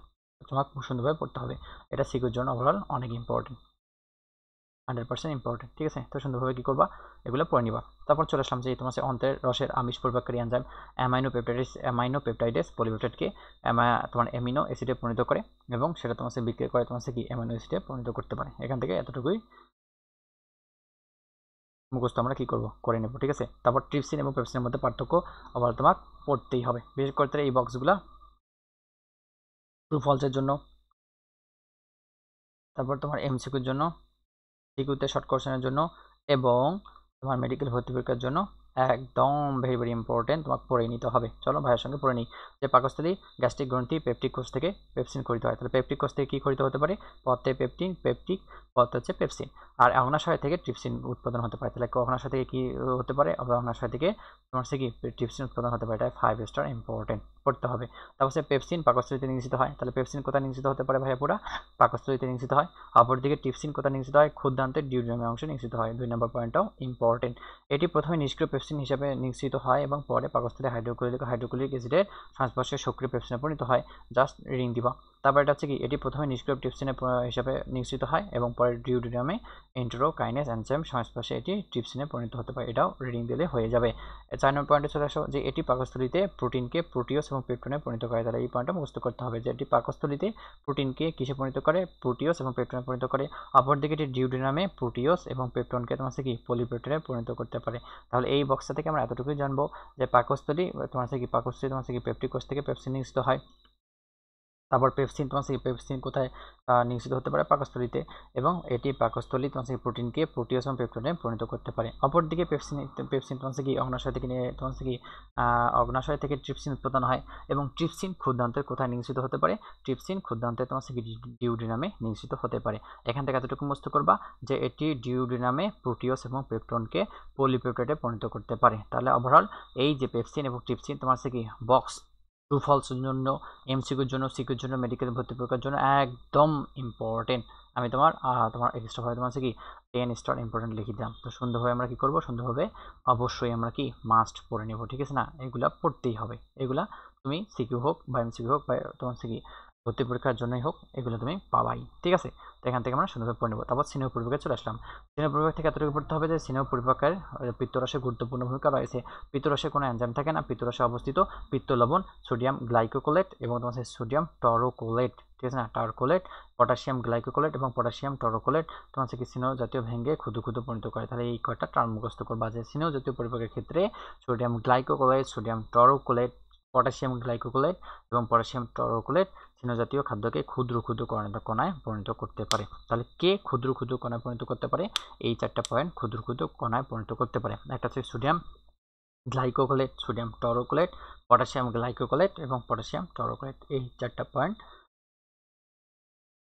তোমাকে খুব সুন্দরভাবে পড়তে হবে। এটা সিকিউর জন্য ওভারঅল অনেক ইম্পর্টেন্ট, 100% ইম্পর্টেন্ট। ঠিক আছে? তো সুন্দরভাবে কী করবা? এগুলো পড়ে নিবা। তারপর চলে আসলাম যে তোমার অন্ত্রের রসের আমিষ পরিপাককারী এনজাইম অ্যামাইনো পেপটাইডেস পলিপেপটাইডকে তোমার অ্যামিনো অ্যাসিডে পরিণত করে এবং সেটা তোমার বিক্রিয়া করে তোমার কি অ্যামাইনো অ্যাসিডে পরিণত করতে পারে। এখান থেকে এতটুকুই মুখস্থ আমরা কী করবো? করে নেব। ঠিক আছে? তারপর ট্রিপসিন এবং পেপসিনের মধ্যে পার্থক্য আবার তোমাকে পড়তেই হবে। বিশেষ করে এই বক্সগুলো ট্রু ফলসের জন্য, তারপর তোমার এমসিকিউর জন্য, সিকিউতে শর্ট কোশ্চেনের জন্য এবং তোমার মেডিকেল ভর্তি পরীক্ষার জন্য একদম ভেরি ইম্পর্টেন্ট, তোমাকে পড়ে নিতে হবে। চলো ভাইয়ের সঙ্গে পড়ে নিই। যে পাকস্থলী গ্যাস্ট্রিক গ্রন্থি পেপটিক কোষ থেকে পেপসিন খরিত হয়। তাহলে পেপটিক কোষ থেকে কী খরিত হতে পারে? পথে পেপটিন, পেপটিক পথ হচ্ছে পেপসিন। আর অগ্নাশয় থেকে ট্রিপসিন উৎপাদন হতে পারে। তাহলে অগ্নাশয় থেকে কী হতে পারে? অগ্নাশয় থেকে তোমার কি ট্রিপসিন উৎপাদন হতে পারে। এটা 5 স্টার ইম্পর্টেন্ট, পড়তে হবে। তারপর পেপসিন পাকস্থলীতে নিঃসৃত হয়। তাহলে পেপসিন কোথায় নিঃসৃত হতে পারে ভাইয়া? পুরা পাকস্থলীতে নিঃসৃত হয়। অপরদিকে ট্রিপসিন কোথায় নিঃসৃত হয়? ক্ষুদ্রান্তের ডিউডিনামের অংশে নিঃসৃত হয়। 2 নম্বর পয়েন্টটাও ইম্পর্টেন্ট। এটি প্রথমে নিষ্ক্রিয় পেপসিন হিসেবে নিঃসৃত হয় এবং পরে পাকস্থলী হাইড্রোক্লোরিক অ্যাসিডের সংস্পর্শে সক্রিয় পেপসিনে পরিণত হয়। জাস্ট রিডিং দিবা। তারপর এটা হচ্ছে কি, এটি প্রথমে নিষ্ক্রিয় ট্রিপসিনের হিসাবে নিশ্চিত হয় এবং পরে ডিউডিনামে এন্টেরোকাইনেজ এনজাইম সংস্পর্শে এটি ট্রিপসিনে পরিণত হতে পারে। এটাও রিডিং দিলে হয়ে যাবে। 4 নম্বর পয়েন্টে চলে আসো যে এটি পাকস্থলীতে প্রোটিনকে প্রোটিওস এবং পেপটোনে পরিণত করে। তাহলে এই পয়েন্টটা মুখস্থ করতে হবে যে এটি পাকস্থলীতে প্রোটিনকে কিসে পরিণত করে, প্রোটিওস এবং পেপটোনে পরিণত করে। অপরদিকে এটি ডিউডিনামে প্রোটিওস এবং পেপটোনকে তোমার কি পলিপেপটাইডে পরিণত করতে পারে। তাহলে এই বক্সটা থেকে আমরা এতটুকুই জানবো যে পাকস্থলী তোমার কি পাকস্থলী তোমার কি পেপটিক কোষ থেকে পেপসিন নিঃসৃত হয়। তারপর পেপসিন তোমার সেই পেপসিন কোথায় নিঃসৃত হতে পারে, পাকস্থলীতে, এবং এটি পাকস্থলী তোমার সেই প্রোটিনকে প্রোটিওস এবং পেপটোনে পরিণত করতে পারে। অপরদিকে পেপসিন তোমার কি অগ্নাশয় থেকে নিয়ে তোমার কি অগ্নাশয় থেকে ট্রিপসিন উৎপাদন হয় এবং ট্রিপসিন ক্ষুদ্রান্তে কোথায় নিঃসৃত হতে পারে, ট্রিপসিন ক্ষুদ্রান্তে তোমার কি ডিউডিনামে নিঃসৃত হতে পারে। এখান থেকে এতটুকু মুখস্থ করবা যে এটি ডিউডিনামে প্রোটিওস এবং পেপটোনকে পলিপেপটাইডে পরিণত করতে পারে। তাহলে ওভারঅল এই যে পেপসিন এবং ট্রিপসিন তোমার কি বক্স ট্রু ফলসের জন্য, এমসিকিউর জন্য, সিকিউর জন্য, মেডিকেল ভর্তি পরীক্ষার জন্য একদম ইম্পর্টেন্ট। আমি তোমার এক্সট্রাভাবে তোমার কি 10 স্টার ইম্পর্টেন্ট লিখে দিলাম। তো সুন্দরভাবে আমরা কি করব, সুন্দরভাবে অবশ্যই আমরা কি মাস্ট পড়ে নেব, ঠিক আছে না? এগুলা পড়তেই হবে। এগুলা তুমি সিকিউ হোক বা এমসিকিউ হোক বা তোমার কি ভর্তি পরীক্ষার জন্যই হোক, এগুলো তুমি পাবাই, ঠিক আছে? তো এখান থেকে আমরা সুন্দরভাবে পড়ে নেব। তারপর সিনিয়র পরিপাকে চলে আসলাম। সিনিয়র পরিপাক থেকে এতটুকু পড়তে হবে যে সিনিয়র পরিপাকের পিত্তরসে গুরুত্বপূর্ণ ভূমিকা রয়েছে। পিত্তরসে কোনো এনজাইম থাকে না, পিত্তরসে অবস্থিত পিত্ত লবণ, সোডিয়াম গ্লাইকোকোলেট এবং তোমার সোডিয়াম টরোকোলেট, ঠিক আছে না, টারকোলেট, পটাশিয়াম গ্লাইকোকোলেট এবং পটাশিয়াম টরোকোলেট তোমার কি স্নেহ জাতীয় ভেঙে ক্ষুদ্র ক্ষুদ্র পরিণত করে। তাহলে এই কয়টা টার্ম মুখস্থ করবা যে স্নেহ জাতীয় পরিপাকের ক্ষেত্রে sodium glycocholate, sodium টরোকোলেট, potassium glycocholate এবং পটাশিয়াম টরোকোলেট স্নেহ জাতীয় খাদ্যকে ক্ষুদ্র ক্ষুদ্র কণায় পরিণত করতে পারে। তাহলে কে ক্ষুদ্র ক্ষুদ্র কণায় পরিণত করতে পারে? এই 4টা পয়েন্ট ক্ষুদ্র ক্ষুদ্র কণায় পরিণত করতে পারে। একটা হচ্ছে sodium glycocholate, sodium টরোকোলেট, potassium glycocholate এবং পটাশিয়াম টরোকোলেট। এই 4টা পয়েন্ট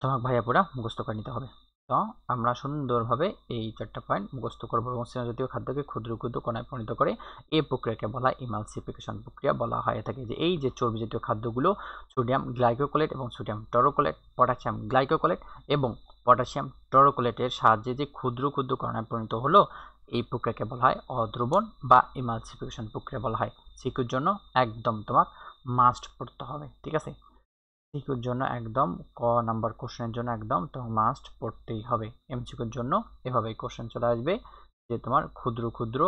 তোমাকে ভাইয়া পুরা মুখস্থ করে নিতে হবে। তো আমরা সুন্দরভাবে এই 4টা পয়েন্ট মুখস্থ করবো এবং স্নেহজাতীয় খাদ্যকে ক্ষুদ্র ক্ষুদ্র কণায় পরিণত করে। এই প্রক্রিয়াকে বলা হয় ইমালসিফিকেশন প্রক্রিয়া বলা হয়ে থাকে। যে এই যে চর্বি জাতীয় খাদ্যগুলো সোডিয়াম গ্লাইকোকোলেট এবং সোডিয়াম টরোকোলেট, পটাশিয়াম গ্লাইকোকোলেট এবং পটাশিয়াম টরোকোলেটের সাহায্যে যে ক্ষুদ্র ক্ষুদ্র কণায় পরিণত হলো, এই প্রক্রিয়াকে বলা হয় অদ্রবণ বা ইমালসিফিকেশন প্রক্রিয়া বলা হয়। সিকিউর জন্য একদম তোমার মাস্ট পড়তে হবে, ঠিক আছে? সিকিউর জন্য একদম নাম্বার কোশ্চেনের জন্য একদম তোমার মাস্ট পড়তেই হবে। এমসিকিউর জন্য এভাবেই কোশ্চেন চলে আসবে যে তোমার ক্ষুদ্র ক্ষুদ্র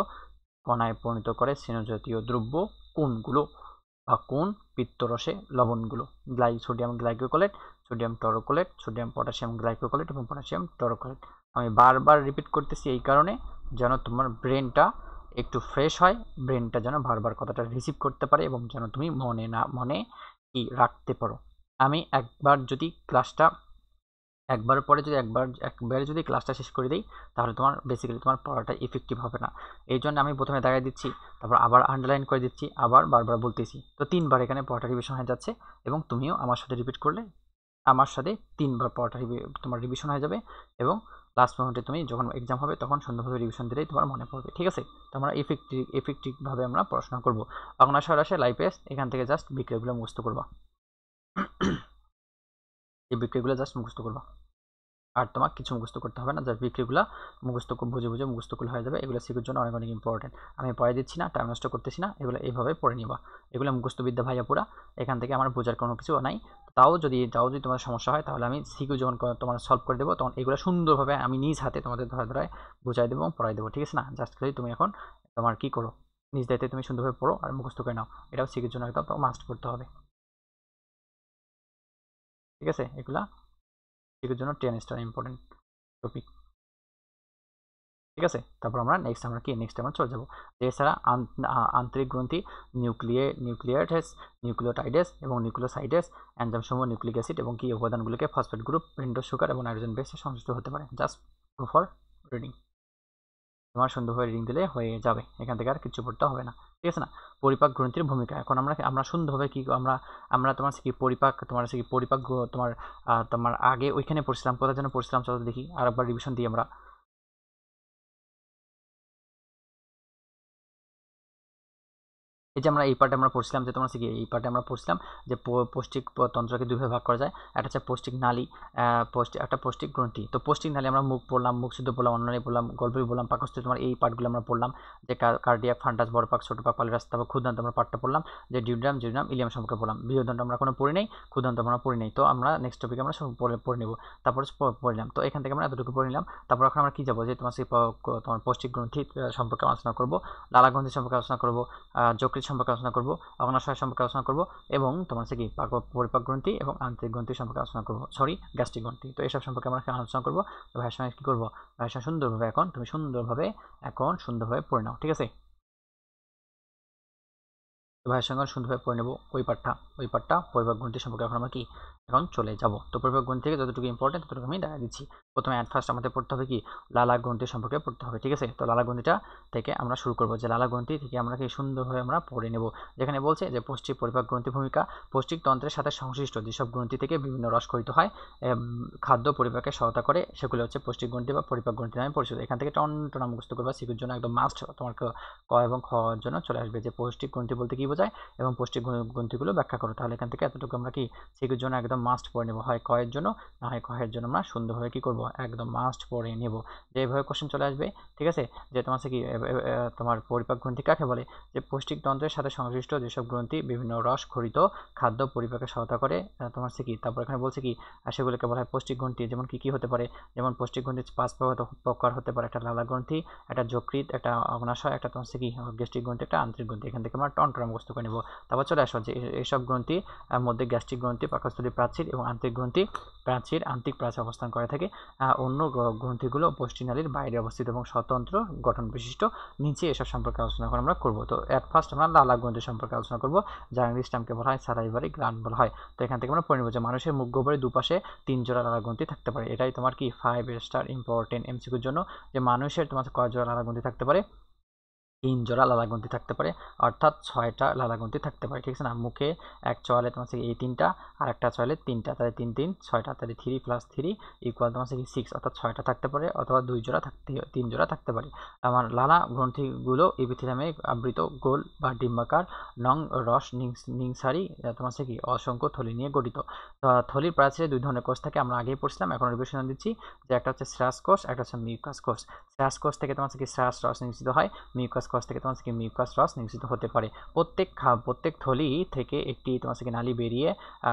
কণায় পরিণত করে স্নেহজাতীয় দ্রব্য কোনগুলো বা কোন পিত্তরসে লবণগুলো। Sodium glycocholate, sodium টরোকোলেট, sodium potassium glycocholate এবং পটাশিয়াম টরোকোলেট। আমি বারবার রিপিট করতেছি এই কারণে যেন তোমার ব্রেনটা একটু ফ্রেশ হয়, ব্রেনটা যেন বারবার কথাটা রিসিভ করতে পারে এবং যেন তুমি মনে কি রাখতে পারো। আমি একবার যদি ক্লাসটা একবার পরে যদি একবারে যদি ক্লাসটা শেষ করে দিই, তাহলে তোমার বেসিক্যালি তোমার পড়াটা ইফেক্টিভ হবে না। এই জন্য আমি প্রথমে দাগাই দিচ্ছি, তারপর আবার আন্ডারলাইন করে দিচ্ছি, আবার বারবার বলতেছি। তো 3বার এখানে পড়াটা রিভিশন হয়ে যাচ্ছে এবং তুমিও আমার সাথে রিপিট করলে আমার সাথে 3বার পড়াটা তোমার রিভিশন হয়ে যাবে এবং লাস্ট মোমেন্টে তুমি যখন এক্সাম হবে তখন সুন্দরভাবে রিভিশন দিলেই তোমার মনে পড়বে, ঠিক আছে? তো আমরা এফেক্টিভভাবে আমরা পড়াশোনা করবো। অগ্নাশয় আসে লাইফেস, এখান থেকে জাস্ট বিক্রিয়াগুলো মুখস্থ করবা। এই বিক্রিয়াগুলো জাস্ট মুখস্থ করবা, আর তোমার কিছু মুখস্থ করতে হবে না। জাস্ট বিক্রিগুলো মুখস্থ বুঝে বুঝে মুখস্থ করলে হয়ে যাবে। এগুলো সিকিউর জন্য অনেক অনেক ইম্পর্টেন্ট। আমি পড়াই দিচ্ছি না, টাইম নষ্ট করতেছি না, এগুলো এইভাবে পড়ে নিবা। এগুলো মুখস্থ বিদ্যা ভাইয়া পুরা, এখান থেকে আমার বোঝার কোনো কিছু নাই। তাও যদি তোমার সমস্যা হয় তাহলে আমি সিকিউ যখন তোমার সলভ করে দেবো তখন এগুলো সুন্দরভাবে আমি নিজ হাতে তোমাদের ধরে বুঝাই দেবো এবং পড়াই দেবো, ঠিক আছে না? জাস্ট খালি তুমি এখন তোমার কি করো, নিজ দায়িত্বে তুমি সুন্দরভাবে পড়ো আর মুখস্থ করে নাও। এটাও সিকিউর জন্য একদম মাস্ট করতে হবে, ঠিক আছে? এগুলা সিকিউর জন্য 10 স্টার ইম্পর্টেন্ট টপিক, ঠিক আছে? তারপর আমরা নেক্সট আমরা চলে যাবো। এছাড়া আন্তরিক গ্রন্থি, নিউক্লিয়ারেটস, নিউক্লিওটাইডেস এবং নিউক্লিওসাইডেস, এনজাইম সমূহ নিউক্লিক অ্যাসিড এবং কি উপাদানগুলোকে ফসফেট গ্রুপ, পেন্টোজ সুগার এবং নাইট্রোজেন বেসে সংশ্লিষ্ট হতে পারে। Just go for reading. তোমার সুন্দরভাবে রিডিং দিলে হয়ে যাবে, এখান থেকে আর কিছু পড়তে হবে না, ঠিক আছে না? পরিপাক গ্রন্থির ভূমিকা এখন আমরা সুন্দরভাবে কি আমরা তোমার কি পরিপাক তোমার আগে ওইখানে পড়ছিলাম, কোথায় যেন পড়ছিলাম, চলো দেখি আরেকবার রিভিশন দিই আমরা। এই যে আমরা এই পার্টে আমরা পড়ছিলাম যে তোমার হচ্ছে কি এই পার্টে আমরা পড়ছিলাম যে পৌষ্টিক তন্ত্রকে দুইভাবে ভাগ করা যায়, একটা হচ্ছে পৌষ্টিক নালী, একটা পৌষ্টিক গ্রন্থি। তো পৌষ্টিক নালী আমরা মুখ পড়লাম, মুখ শুদ্ধ পড়লাম, অন্যান্য পড়লাম, গল্পই বললাম, পাকস্থলী, তোমার এই পার্টগুলো আমরা পড়লাম যে কার্ডিয়াক, ফান্টাস, বড় পাক, ছোট পাক, পালের রাস্তা বা ক্ষুদ্রান্ত আমরা পার্টটা পড়লাম, যে ডিউড্রাম, জিউড্রাম, ইলিয়াম সম্পর্কে পড়লাম। বৃহদান্ত আমরা কোনো পড়ি নাই, ক্ষুদ্রান্ত আমরা পড়ি নাই। তো আমরা নেক্সট টপিকে আমরা পড়ে নেব, তারপর পড়লাম। তো এখান থেকে আমরা এতটুকু পড়ে নিলাম। তারপর এখন আমরা কি যাবো, যে তোমার পৌষ্টিক গ্রন্থি সম্পর্কে আলোচনা করবো, লালা গ্রন্থি সম্পর্কে আলোচনা করবো, যকৃৎ সম্পর্কে আলোচনা করবো, অগ্নাশয় সম্পর্কে আলোচনা করবো, এবং তোমার হচ্ছে কি পরিপাক গ্রন্থি এবং আন্তরিক গ্রন্থি সম্পর্কে আলোচনা করবো, সরি গ্যাস্ট্রিক গ্রন্থি। তো এসব সম্পর্কে আমরা আলোচনা করবো। তো ভাইয়ের সঙ্গে কি করবো, ভাইয়ের সঙ্গে সুন্দরভাবে তুমি সুন্দরভাবে পড়ে নাও, ঠিক আছে। তো ভাইয়ের সঙ্গে সুন্দরভাবে পড়ে নেবো ওই পাঠটা পরিপাক গ্রন্থি সম্পর্কে এখন আমরা কি এখন চলে যাব। তো পরিপাক গ্রন্থি থেকে যতটুকু ইম্পর্টেন্ট ততটুকু আমি দেখা দিচ্ছি। প্রথমে ফার্স্ট আমাদের পড়তে হবে কি লালা গ্রন্থি সম্পর্কে পড়তে হবে, ঠিক আছে। তো লালা গ্রন্থিটা থেকে আমরা শুরু করবো, যে লালা গ্রন্থি থেকে আমরা কি সুন্দরভাবে আমরা পড়ে নেব। যেখানে বলছে যে পৌষ্টিক পরিপাক গ্রন্থি ভূমিকা, পৌষ্টিক তন্ত্রের সাথে সংশ্লিষ্ট যেসব গ্রন্থি থেকে বিভিন্ন রস খরিত হয়, খাদ্য পরিপাকে সহায়তা করে, সেগুলো হচ্ছে পৌষ্টিক গ্রন্থি বা পরিপাক গ্রন্থি নামে পরিচিত। এখান থেকে টন মুখস্থ করবা, সিকিউর জন্য একদম মাস্ট তোমার ক এবং খ জন্য চলে আসবে, যে পৌষ্টিক গ্রন্থি বলতে কি বোঝায় এবং পৌষ্টিক গ্রন্থিগুলো ব্যাখ্যা করো। তাহলে এখান থেকে এতটুকু আমরা কি সিকিউর জন্য একদম মাস্ট পড়ে নেব, হয় ক এর জন্য না হয় খ এর জন্য আমরা সুন্দরভাবে কি করব একদম মাস্ট পড়ে নেব। যে এইভাবে কোশ্চেন চলে আসবে, ঠিক আছে। যে তোমার কি তোমার পরিপাক গ্রন্থি কাকে বলে, যে পৌষ্টিক তন্ত্রের সাথে সংশ্লিষ্ট যেসব গ্রন্থি বিভিন্ন রস খরিত খাদ্য পরিপাকে সহায়তা করে, তোমার কি তারপর এখানে বলছে কি সেগুলোকে বলা হয় পৌষ্টিক গ্রন্থি। যেমন কি হতে পারে, যেমন পৌষ্টিক গ্রন্থি 5 প্রকার হতে পারে, একটা লালা গ্রন্থি, একটা যকৃৎ, একটা অগ্নাশয়, একটা তোমার কি গ্যাস্ট্রিক গ্রন্থি, একটা আন্তরিক গ্রন্থি। এখান থেকে আমরা টন মুখস্থ করে নেব। তারপর চলে আসো যে এইসব গ্রন্থি মধ্যে গ্যাস্ট্রিক গ্রন্থি পাকস্থলী প্রাচীর এবং আন্তরিক গ্রন্থি আন্তরিক প্রাচীর অবস্থান করে থাকে। অন্য গ্রন্থিগুলো পৌষ্টিনালীর বাইরে অবস্থিত এবং স্বতন্ত্র গঠন বিশিষ্ট। নিচে এসব সম্পর্কে আলোচনা করে আমরা করব। তো এট ফার্স্ট আমরা লালা গ্রন্থি সম্পর্কে আলোচনা করব, যার ইংলিশ টার্মকে বলা হয় সালাইভারি গ্ল্যান্ড বলা হয়। তো এখান থেকে আমরা পড়ে নেব যে মানুষের মুখ গহ্বরের দুপাশে 3 জোড়া লালা গ্রন্থি থাকতে পারে। এটাই তোমার কি 5 স্টার ইম্পর্টেন্ট এমসিকিউর জন্য, যে মানুষের তোমার কয় জোড়া লালা গ্রন্থি থাকতে পারে, 3 জোড়া লালাগ্রন্থি থাকতে পারে, অর্থাৎ 6টা লালাগ্রন্থি থাকতে পারে, ঠিক আছে না। মুখে এক চোয়ালে তোমার এই 3টা, আর একটা চোয়ালে 3টা, তাহলে 3 3 6টা, তাহলে 3 + 3 ইকুয়াল তোমার 6, অর্থাৎ 6টা থাকতে পারে, অথবা 2 জোড়া 3 জোড়া থাকতে পারে। আমার লালা গ্রন্থিগুলো এপিথেলিয়ামে আবৃত গোল বা ডিম্বাকার নং রস নিংসারি তোমার কি অসংখ্য থলি নিয়ে গঠিত। থলির প্রাচীরে 2 ধরনের কোষ থাকে, আমরা আগেই পড়ছিলাম, এখন রিভিশন দিচ্ছি, যে একটা হচ্ছে শ্বাস কোষ, একটা হচ্ছে মিউকাস কোষ। শ্বাস কোষ থেকে তোমার কি শ্বাস রস নিঃসৃত হয়, মিউকাস কোষ থেকে তোমার কি মিউকাস রস নিঃসৃত হতে পারে। প্রত্যেক থলি থেকে একটি তোমার কি নালী বেরিয়ে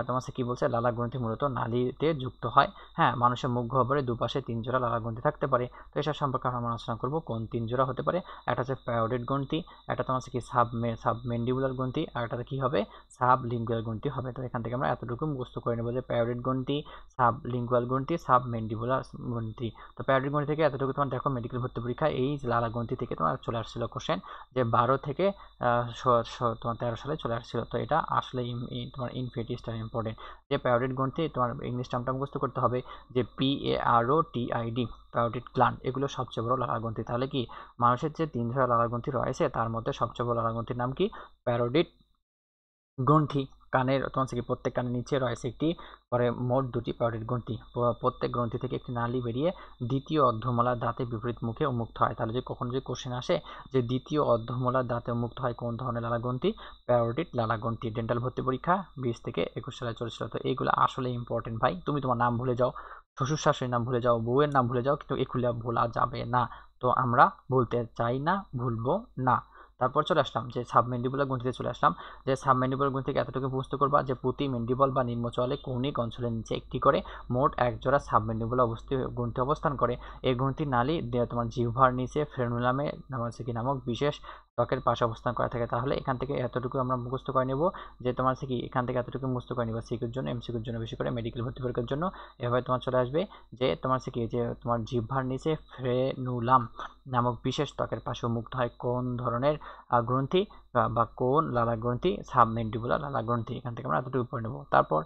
তোমার কি বলছে লালা গ্রন্থি মূলত নালীতে যুক্ত হয়। হ্যাঁ, মানুষের মুখ গহ্বরের দুপাশে 3 জোড়া লালা গ্রন্থি থাকতে পারে। তো এসব সম্পর্কে আমরা আলোচনা করব, কোন 3 জোড়া হতে পারে। একটা হচ্ছে প্যারোডিড গ্রন্থি, একটা তোমার কি সাবমেন্ডিবুলার গ্রন্থি, আর একটা কি হবে সাবলিঙ্গুয়াল গ্রন্থি হবে। তো এখান থেকে আমরা এতটুকু মুখস্থ করে নেব, যে প্যারোডিড গ্রন্থি, সাবলিঙ্গুয়াল গ্রন্থি, সাবমেন্ডিবুলার গ্রন্থি। তো প্যারোডিড গ্রন্থি থেকে এতটুকু তোমার দেখো মেডিকেল ভর্তি পরীক্ষা এই লালা গ্রন্থি থেকে তোমার চলে আসছিল কোশ্চেন, যে 12 থেকে তোমার 13 সালে চলে আসছিল। তো এটা আসলে তোমার ইনফেটিসটা ইম্পর্টেন্ট। যে প্যারোটিড গ্রন্থি তোমার ইংলিশ টার্মটা মুখস্থ করতে হবে, যে PAROTID প্যারোটিড গ্ল্যান্ড, এগুলো সবচেয়ে বড় লালা গ্রন্থি। তাহলে কি মানুষের যে 3 ধরনের লালা গ্রন্থি রয়েছে, তার মধ্যে সবচেয়ে বড় লালা গ্রন্থির নাম কি প্যারোটিড গ্রন্থি। কানের তোমার কি প্রত্যেক কানের নিচে রয়েছে একটি পরে মোট 2টি প্যারোটিড গ্রন্থি। প্রত্যেক গ্রন্থি থেকে একটি নালী বেরিয়ে দ্বিতীয় অর্ধমোলার দাঁতে বিপরীত মুখে উন্মুক্ত হয়। তাহলে যে কখন যে কোশ্চেন আসে যে দ্বিতীয় অর্ধমোলার দাঁতে উন্মুক্ত হয় কোন ধরনের লালা গ্রন্থি, প্যারোটিড লালা গ্রন্থি। ডেন্টাল ভর্তি পরীক্ষা 20 থেকে 21 সালে চলেছিল। তো এইগুলো আসলে ইম্পর্টেন্ট ভাই। তুমি তোমার নাম ভুলে যাও, শ্বশুর শাশুড়ির নাম ভুলে যাও, বউয়ের নাম ভুলে যাও, কিন্তু এগুলো ভোলা যাবে না। তো আমরা ভুলতে চাই না, ভুলবো না। তারপর চলে আসলাম যে সাবমেন্ডিবুলার গ্রন্থিতে চলে আসলাম, যে সাবমেন্ডিবুলার গ্রন্থি থেকে এতটুকু বুঝতে করবা, যে প্রতি মেন্ডিবল বা নিম্ন চোয়ালে কৌণিক অঞ্চলের নিচে একটি করে মোট 1 জোড়া সাবমেন্ডিবুলার গ্রন্থি অবস্থান করে। এই গ্রন্থির নালী তোমার জিহ্বার নিচে ফ্রেনুলামে নামক বিশেষ ত্বকের পাশে অবস্থান করা থাকে। তাহলে এখান থেকে এতটুকু আমরা মুখস্থ করে নেব, যে তোমার কি এখান থেকে এতটুকু মুখস্থ করে নেবা সিকিউর জন্য, এমসিকিউর জন্য, বেশি করে মেডিকেল ভর্তি পরীক্ষার জন্য। এভাবে তোমার চলে আসবে যে তোমার কি যে তোমার জিহ্বার নিচে ফ্রেনুলাম নামক বিশেষ ত্বকের পাশে মুক্ত হয় কোন ধরনের গ্রন্থি বা কোন লালা গ্রন্থি, সাবমেন্ডিবুলার লালা গ্রন্থি। এখান থেকে আমরা এতটুকু পড়ে নেব। তারপর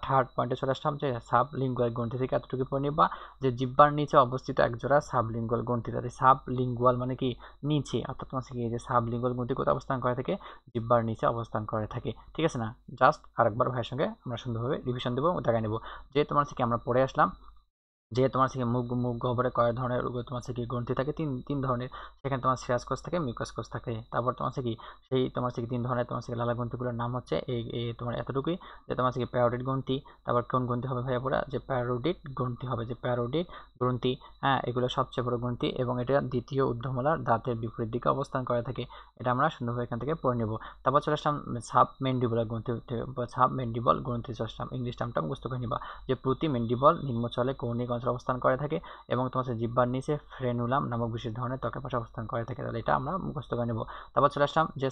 থার্ড পয়েন্টে চলে আসলাম, যে সাবলিঙ্গুয়াল গ্রন্থি থেকে এতটুকু পড়ে নিবা, যে জিহ্বার নিচে অবস্থিত একজোড়া সাবলিঙ্গুয়াল গ্রন্থি। তাতে সাবলিঙ্গুয়াল মানে কি নিচে, অর্থাৎ তোমার কি যে সাবলিঙ্গুয়াল গ্রন্থি কোথায় অবস্থান করে থাকে, জিহ্বার নিচে অবস্থান করে থাকে, ঠিক আছে না। জাস্ট আরেকবার ভাইয়ের সঙ্গে আমরা সুন্দরভাবে রিভিশন দেবো, দেখাই নেব। যে তোমার কি আমরা পড়ে আসলাম যে তোমার হচ্ছে মুখ মুখ গহ্বরে কয় ধরনের তোমার হচ্ছে কি গ্রন্থি থাকে, তিন ধরনের। সেখানে তোমার সিরাস কোষ থাকে, মিউকাস কোষ থাকে। তারপর তোমার হচ্ছে কি সেই তোমার হচ্ছে কি 3 ধরনের তোমার হচ্ছে লালা গ্রন্থিগুলোর নাম হচ্ছে এই তোমার এতটুকুই, যে তোমার হচ্ছে কি প্যারোডিড গ্রন্থি। তারপর কোন গ্রন্থি হবে ভাইয়া পুরা, যে প্যারোডিড গ্রন্থি হবে, যে প্যারোডিড গ্রন্থি। হ্যাঁ, এগুলো সবচেয়ে বড় গ্রন্থি এবং এটা দ্বিতীয় ঊর্ধ্বমূলার দাঁতের বিপরীত দিকে অবস্থান করে থাকে। এটা আমরা সুন্দরভাবে এখান থেকে পড়ে নেব। তারপর চলে আসলাম সাব মেন্ডিবুলার গ্রন্থি, সাব মেন্ডিবল গ্রন্থি চলে আসলাম। ইংলিশ টার্মটা মুখস্থ করে নিবা, যে প্রতি মেন্ডিবল নিম্নচলে কৌণিক অঞ্চলে অবস্থান করে থাকে এবং তোমার হচ্ছে জিহ্বার নিচে ফ্রেনুলাম নামক বিশেষ ধরনের ত্বকের পাশে অবস্থান করে থাকে। তাহলে এটা আমরা মুখস্থ করে নেব। তারপর চলে আসলাম যে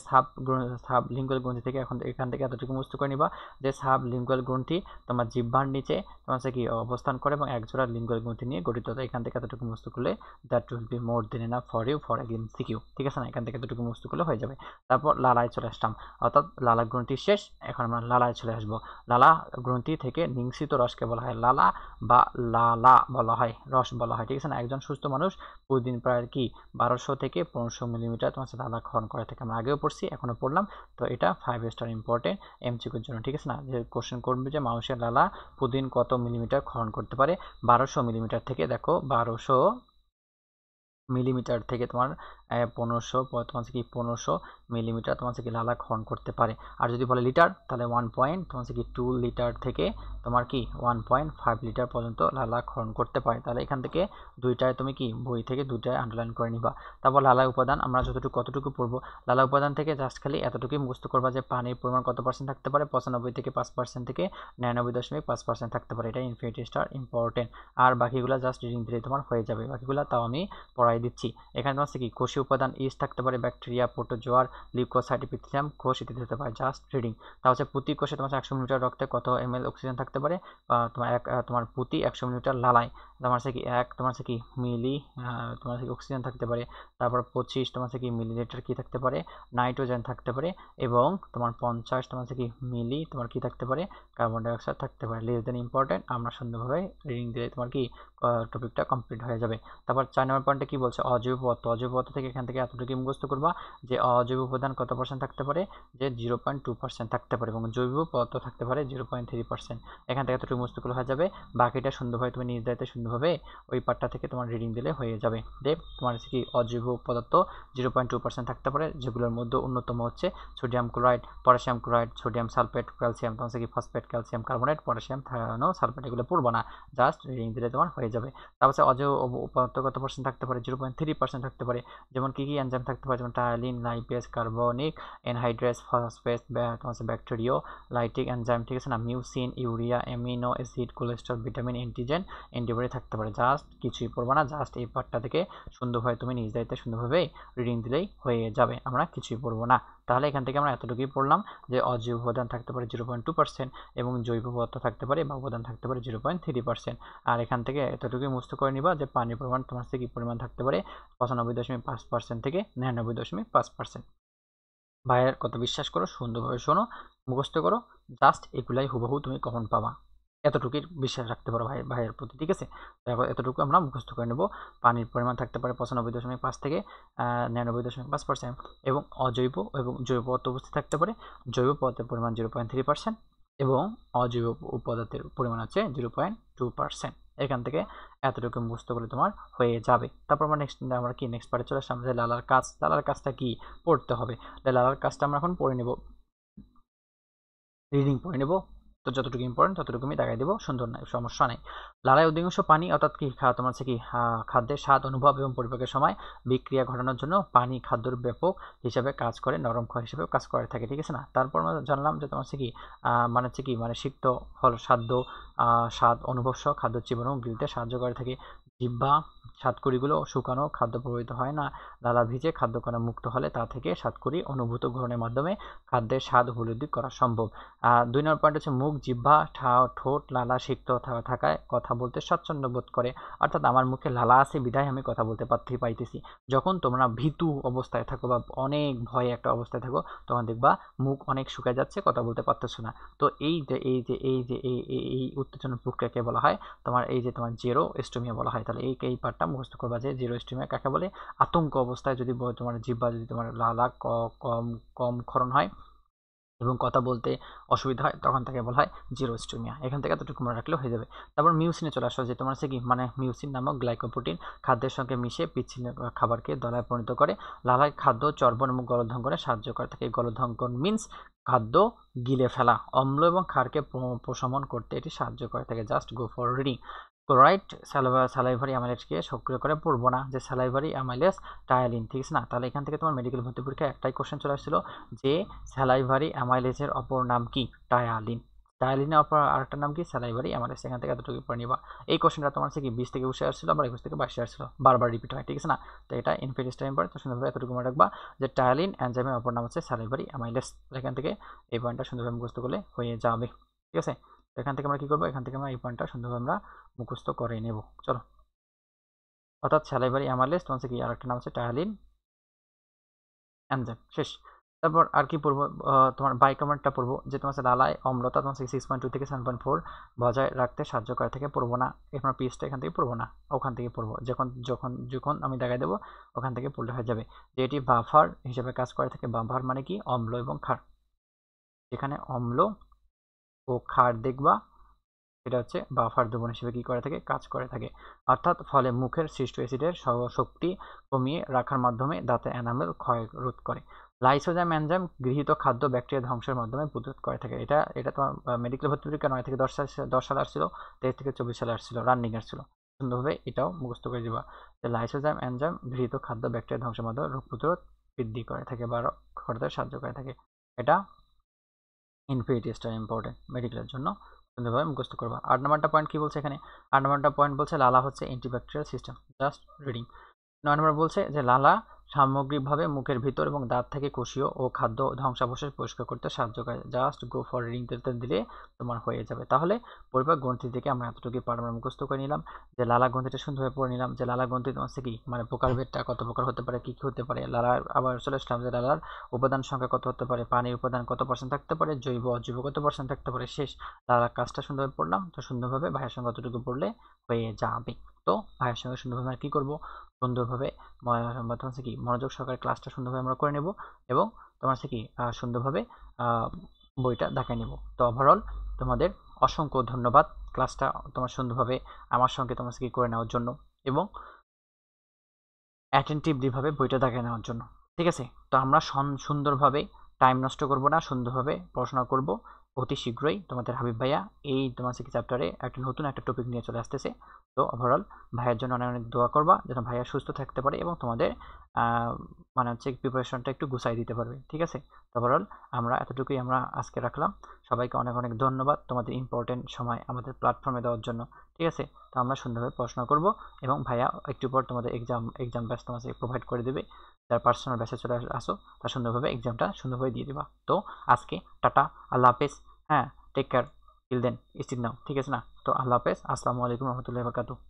সাব লিঙ্গুয়াল গ্রন্থি থেকে, এখান থেকে এতটুকু মুখস্থ করে নিবা, যে সাব লিঙ্গুয়াল গ্রন্থি তোমার জিহ্বার নিচে তোমার হচ্ছে কি অবস্থান করে এবং একজোড়া লিঙ্গুয়াল গ্রন্থি নিয়ে গঠিত। এখান থেকে এতটুকু মুখস্থ করলে that will be more than enough for you for MCQ, ঠিক আছে না? এখান থেকে এতটুকু মুখস্থ করলে হয়ে যাবে। তারপর লালায় চলে আসলাম, অর্থাৎ লালা গ্রন্থি শেষ, এখন আমরা লালায় চলে আসবো। লালা গ্রন্থি থেকে নিংসিত রসকে বলা হয় লালা বা লালা বলা হয়, রস বলা হয়, ঠিক আছে না? একজন সুস্থ মানুষ প্রতিদিন প্রায় কি 1200 থেকে 1500 মিলিমিটার তোমার লালা ক্ষরণ করে থাকে। আমরা আগেও পড়ছি, এখনো পড়লাম। তো এটা 5 স্টার ইম্পর্টেন্ট এমসিকিউর জন্য, ঠিক আছে না? যে কোশ্চেন করবে যে মানুষের লালা প্রতিদিন কত মিলিমিটার ক্ষরণ করতে পারে, 1200 মিলিমিটার থেকে, দেখো 1200 মিলিমিটার থেকে তোমার 1500 তোমার কি 1500 মিলিমিটার তোমার কি লালা ক্ষরণ করতে পারে। আর যদি বলে লিটার, তাহলে 1.2 লিটার থেকে তোমার কি 1.5 লিটার পর্যন্ত লালা ক্ষরণ করতে পারে। তাহলে এখান থেকে দুইটায় তুমি কি বই থেকে দুইটায় আন্ডারলাইন করে নিবা। তারপর লালা উপাদান আমরা কতটুকু পড়বো, লালা উপাদান থেকে জাস্ট খালি এতটুকুই মুখস্থ করবা যে পানির পরিমাণ কত পার্সেন্ট থাকতে পারে, 95 থেকে 5% থেকে 99.5% থাকতে পারে। এটা ইনফিনিটি স্টার ইম্পর্টেন্ট। আর বাকিগুলো জাস্ট রিডিং দিলেই তোমার হয়ে যাবে, বাকিগুলো তাও আমি পড়াই দিচ্ছি। এখানে তোমার কি কোষীয় উপাদান ইস্ট থাকতে পারে, ব্যাকটেরিয়া, প্রোটোজোয়ার, লিউকোসাইট, এপিথেলিয়াম, কোষ ইত্যাদি হতে পারে, জাস্ট রিডিং। তা হচ্ছে প্রতি কোষে তোমার 100 মিলিলিটার রক্তে কত ml অক্সিজেন থাকতে পারে, তোমার প্রতি 100 মিলিলিটার লালায় তোমার কি তোমার কি মিলি তোমার কি অক্সিজেন থাকতে পারে। তারপর 25 তোমার কি মিলিলিটার কি থাকতে পারে, নাইট্রোজেন থাকতে পারে। এবং তোমার 50 তোমার কি মিলি তোমার কি থাকতে পারে, কার্বন ডাইঅক্সাইড থাকতে পারে। লেস দেন ইম্পর্টেন্ট, আমরা সুন্দরভাবে রিডিং দিলে তোমার কি টপিকটা কমপ্লিট হয়ে যাবে। তারপর 4 নম্বর পয়েন্টে কি বলছে, অজৈব পদার্থ। অজৈব পদার্থ থেকে এখান থেকে এতটুকু মুখস্থ করবা যে অজৈব উপাদান কত পার্সেন্ট থাকতে পারে, যে 0.2% থাকতে পারে এবং জৈব পদার্থ থাকতে পারে 0.3%। এখান থেকে এতটুকু মুখস্থ করলে হয়ে যাবে। বাকিটা সুন্দরভাবে তুমি নিজ দায়িত্বে সুন্দরভাবে ওই পার্টটা থেকে তোমার রিডিং দিলে হয়ে যাবে। যে তোমার কি অজৈব পদার্থ 0.2% থাকতে পারে, যেগুলোর মধ্যে অন্যতম হচ্ছে sodium chloride, potassium chloride, sodium sulphate, calcium তোমার কি ফসফেট, ক্যালসিয়াম কার্বনেট, পটাশিয়াম থায়ানো সালফেট, এগুলো পড়বো না, জাস্ট রিডিং দিলে তোমার হয়ে যাবে। তারপর অজৈব পদার্থ কত পার্সেন্ট থাকতে পারে, 0.3% থাকতে পারে। যেমন কি এনজাইম থাকতে পারে, যেমন টায়ালিন, লাইপেজ, কার্বনিক এনহাইড্রেস, ফসফেট, তোমার ব্যাকটেরিও লাইটিক এনজাইম, ঠিক আছে না? Mucin, urea, amino acid, cholesterol, vitamin, antigen, antibody থাকতে পারে। জাস্ট কিছুই পড়বো না, জাস্ট এই পার্টটা থেকে সুন্দরভাবে তুমি নিজ দায়িত্বে সুন্দরভাবে রিডিং দিলেই হয়ে যাবে, আমরা কিছুই পড়বো না। তাহলে এখান থেকে আমরা এতটুকুই পড়লাম যে অজৈব উপাদান থাকতে পারে 0.2% এবং জৈব পদার্থ থাকতে পারে বা উপাদান থাকতে পারে 0.3%। আর এখান থেকে এতটুকুই মুক্ত করে নিবা যে পানির পরিমাণ তোমার থেকে কি পরিমাণ থাকতে পারে, 95.5% থেকে 99.5%। ভাইয়ের কথা বিশ্বাস করো, সুন্দরভাবে শোনো, মুখস্থ করো, জাস্ট এগুলাই হুবহু তুমি কমন পাবা। এতটুকুই বিশ্বাস রাখতে পারো ভাইয়ের প্রতি, ঠিক আছে? এতটুকু আমরা মুখস্থ করে নেব। পানির পরিমাণ থাকতে পারে 95.5 থেকে 99.5% এবং অজৈব এবং জৈব পদার্থ উপস্থিত থাকতে পারে। জৈব পদার্থের পরিমাণ 0.3% এবং অজৈব পদার্থের পরিমাণ হচ্ছে 0.2%। এখান থেকে এতটুকু মুখস্থ করলে তোমার হয়ে যাবে। তারপর আমরা কি নেক্সট পার্টে চলে আসলাম, যে লালার কাজ। লালার কাজটা কি পড়তে হবে, লালার কাজটা আমরা এখন পড়ে নেব, রিডিং পড়ে নেব। তো যতটুকু ইম্পর্টেন্ট ততটুকু আমি দেখাই দেবো, সুন্দর নাই, সমস্যা নাই। লালায় অধিকাংশ পানি, অর্থাৎ কি তোমার হচ্ছে কি খাদ্যের স্বাদ অনুভব এবং পরিপাকের সময় বিক্রিয়া ঘটানোর জন্য পানি খাদ্যের ব্যাপক হিসাবে কাজ করে, নরম ক্ষয় হিসেবে কাজ করে থাকে, ঠিক আছে না? তারপর আমরা জানলাম যে তোমার হচ্ছে কি মানে হচ্ছে কি মানে সিক্ত ফল স্বাদ অনুভব সহ খাদ্য চিবানো গিলতে সাহায্য করে থাকে। জিহ্বা সাতকড়িগুলো শুকানো খাদ্য প্রভাবিত হয় না, লালা ভিজে খাদ্যকণা মুক্ত হলে তা থেকে সাতকড়ি অনুভূত গ্রহণের মাধ্যমে খাদ্যের স্বাদ উপলব্ধি করা সম্ভব। 2 নম্বর পয়েন্ট হচ্ছে মুখ, জিহ্বা, ঠোঁট, লালা সিক্ত থাকায় কথা বলতে স্বাচ্ছন্দ্য বোধ করে। অর্থাৎ আমার মুখে লালা আছে বিধায় আমি কথা বলতে পাইতেছি। যখন তোমরা ভীতু অবস্থায় থাকো বা অনেক ভয়ে একটা অবস্থায় থাকো, তখন দেখবা মুখ অনেক শুকায় যাচ্ছে, কথা বলতে পারতেছো না। তো এই উত্তেজনা প্রক্রিয়াকে বলা হয় তোমার তোমার জেরো স্টোমিয়া বলা হয়। তাহলে এই পার্টটা মুখস্থ করবা যে জেরো স্টোমিয়া কাকে বলে। আতঙ্ক অবস্থায় যদি তোমার জিহ্বা যদি তোমার লালা কম ক্ষরণ হয়, এবং কথা বলতে অসুবিধা হয় তখন তাকে বলা হয় জিরোস্টোমিয়া। এখান থেকে এতটুকু মনে রাখলেও হয়ে যাবে। তারপর মিউসিনে চলে আসো, যে তোমার হচ্ছে কি মানে মিউসিন নামক গ্লাইকোপ্রোটিন খাদ্যের সঙ্গে মিশে বিচ্ছিন্ন খাবারকে দলায় পরিণত করে। লালায় খাদ্য চর্বণ এবং গলদঘন সাহায্য করে থাকে। গলদঘন মিন্স খাদ্য গিলে ফেলা। অম্ল এবং ক্ষারকে প্রশমন করতে এটি সাহায্য করে থাকে। Just go for reading. Right, salivary অ্যামাইলেজকে সক্রিয় করে পড়বো না, যে স্যালাইভারি অ্যামাইলেজ টায়ালিন, ঠিক আছে না? তাহলে এখান থেকে তোমার মেডিকেল ভর্তি পরীক্ষায় একটাই কোশ্চেন চলে আসছিল যে স্যালাইভারি অ্যামাইলেজের অপর নাম কি? টায়ালিন। টায়ালিনের অপর আরেকটা নাম কি? Salivary amylase. এখান থেকে এতটুকু পড়ে নিবা। এই কোশ্চেনটা তোমার হচ্ছে কি 20 থেকে 21 আসছিল, আবার 21 থেকে 22 আসছিল, বারবার রিপিট হয়, ঠিক আছে না? তো এটা ইনফিনিট টাইম পড়ে, তো সুন্দরভাবে এতটুকু মনে রাখবা যে টায়ালিন এনজাইমের অপর নাম হচ্ছে স্যালাইভারি অ্যামাইলেজ। এখান থেকে এই পয়েন্টটা সুন্দরভাবে মুখস্থ করলে হয়ে যাবে, ঠিক আছে? তো এখান থেকে আমরা কি করবো? এখান থেকে আমরা এই পয়েন্টটা সুন্দরভাবে আমরা মুখস্থ করে নেব। চলো, অর্থাৎ স্যালাইভারি অ্যামাইলেজ তোমার হচ্ছে কি আরেকটা নাম হচ্ছে টায়ালিন এনজাইম। শেষ। তারপর আর কি পড়বো? তোমার বাইকার্বনেটটা পড়বো, যে তোমার লালায় অম্লতা তোমার 6.2 থেকে 7.4 বজায় রাখতে সাহায্য করে থাকে। পড়বো না, এখানে পিএসটা এখান থেকে পড়বো না, ওখান থেকে পড়বো। যখন যখন যখন আমি দেখাই দেবো ওখান থেকে পড়লে হয়ে যাবে। যে এটি বাফার হিসেবে কাজ করে থাকে। বাফার মানে কি? অম্ল এবং ক্ষার। যেখানে অম্ল ও ক্ষার দেখবা এটা হচ্ছে বাফার দ্রবণ হিসেবে কি করে থাকে? কাজ করে থাকে। অর্থাৎ ফলে মুখের সৃষ্ট অ্যাসিডের শক্তি কমিয়ে রাখার মাধ্যমে দাঁতের এনামেল ক্ষয় রোধ করে। লাইসোজাইম এনজাইম গৃহীত খাদ্য ব্যাকটেরিয়া ধ্বংসের মাধ্যমে প্রতিরোধ করে থাকে। এটা এটা তোমার মেডিকেল ভর্তি পরীক্ষা 9 থেকে 10 সালে আসছিল, 23 থেকে 24 সালে আসছিল, রানিং আসছিল। সুন্দরভাবে এটাও মুখস্থ করে দিবা যে লাইসোজাইম এনজাইম গৃহীত খাদ্য ব্যাকটেরিয়া ধ্বংসের মাধ্যমে রোগ প্রতিরোধ বৃদ্ধি করে থাকে বা করতে সাহায্য করে থাকে। এটা ইনফিনিটি স্টার ইম্পর্টেন্ট মেডিকেলের জন্য, সুন্দরভাবে মুখস্থ করবা। 8 নম্বরটা পয়েন্ট কি বলছে এখানে? 8 নম্বরটা পয়েন্ট বলছে লালা হচ্ছে অ্যান্টিব্যাকটেরিয়াল সিস্টেম। Just reading. 9 নম্বর বলছে যে লালা সামগ্রিকভাবে মুখের ভিতর এবং দাঁত থেকে কোষীয় ও খাদ্য ধ্বংসাবশেষ পরিষ্কার করতে সাহায্য করে। জাস্ট গো ফর রিডিং দিলে তোমার হয়ে যাবে। তাহলে পরিপাক গ্রন্থি থেকে আমরা এতটুকু পাঠ আমরা মুখস্থ করে নিলাম, যে লালা গ্রন্থিটা সুন্দরভাবে পড়ে নিলাম, যে লালা গ্রন্থি তোমার কি মানে প্রকারভেদটা কত প্রকার হতে পারে, কি কি হতে পারে। লালার আবার চলে আসলাম যে লালার উপাদান সংখ্যা কত হতে পারে, পানির উপাদান কত % থাকতে পারে, জৈব অজৈব কত % থাকতে পারে। শেষ। লালার কাজটা সুন্দরভাবে পড়লাম, তো সুন্দরভাবে ভাইয়ের সঙ্গে অতটুকু পড়লে হয়ে যাবে। তো ভাইয়ের সঙ্গে সুন্দরভাবে আর কি করবো? সুন্দরভাবে তোমার কি মনোযোগ সহকারে ক্লাসটা সুন্দরভাবে আমরা করে নেব এবং তোমার কি সুন্দরভাবে বইটা দেখায় নেব। তো ওভারঅল তোমাদের অসংখ্য ধন্যবাদ ক্লাসটা তোমার সুন্দরভাবে আমার সঙ্গে তোমার কি করে নেওয়ার জন্য এবং অ্যাটেন্টিভলিভাবে বইটা দেখায় নেওয়ার জন্য, ঠিক আছে? তো আমরা সুন্দরভাবে টাইম নষ্ট করব না, সুন্দরভাবে পড়াশোনা করব। অতি শীঘ্রই তোমাদের হাবিব ভাইয়া এই তোমার কি চ্যাপ্টারে একটা নতুন একটা টপিক নিয়ে চলে আসতেছে। তো ওভারঅল ভাইয়ের জন্য অনেক অনেক দোয়া করবা যেন ভাইয়া সুস্থ থাকতে পারে এবং তোমাদের মানে হচ্ছে প্রিপারেশনটা একটু গুছাই দিতে পারবে, ঠিক আছে? তো ওভারঅল আমরা এতটুকুই আমরা আজকে রাখলাম। সবাইকে অনেক অনেক ধন্যবাদ তোমাদের ইম্পর্টেন্ট সময় আমাদের প্ল্যাটফর্মে দেওয়ার জন্য, ঠিক আছে? তো আমরা সুন্দরভাবে পড়াশোনা করব এবং ভাইয়া একটু পর তোমাদের এক্সাম ব্যাচ তোমাকে প্রোভাইড করে দেবে। যার পার্সোনাল ব্যাচে চলে আসো তার সুন্দরভাবে এক্সামটা সুন্দরভাবে দিয়ে দেবা। তো আজকে টাটা, আল্লাহ হাফেজ। হ্যাঁ, take care till then, still now, ঠিক আছে না? তো আল্লাহ হাফেজ, আসসালামু আলাইকুম রহমতুল্লাহি ওয়া বারাকাতুহু।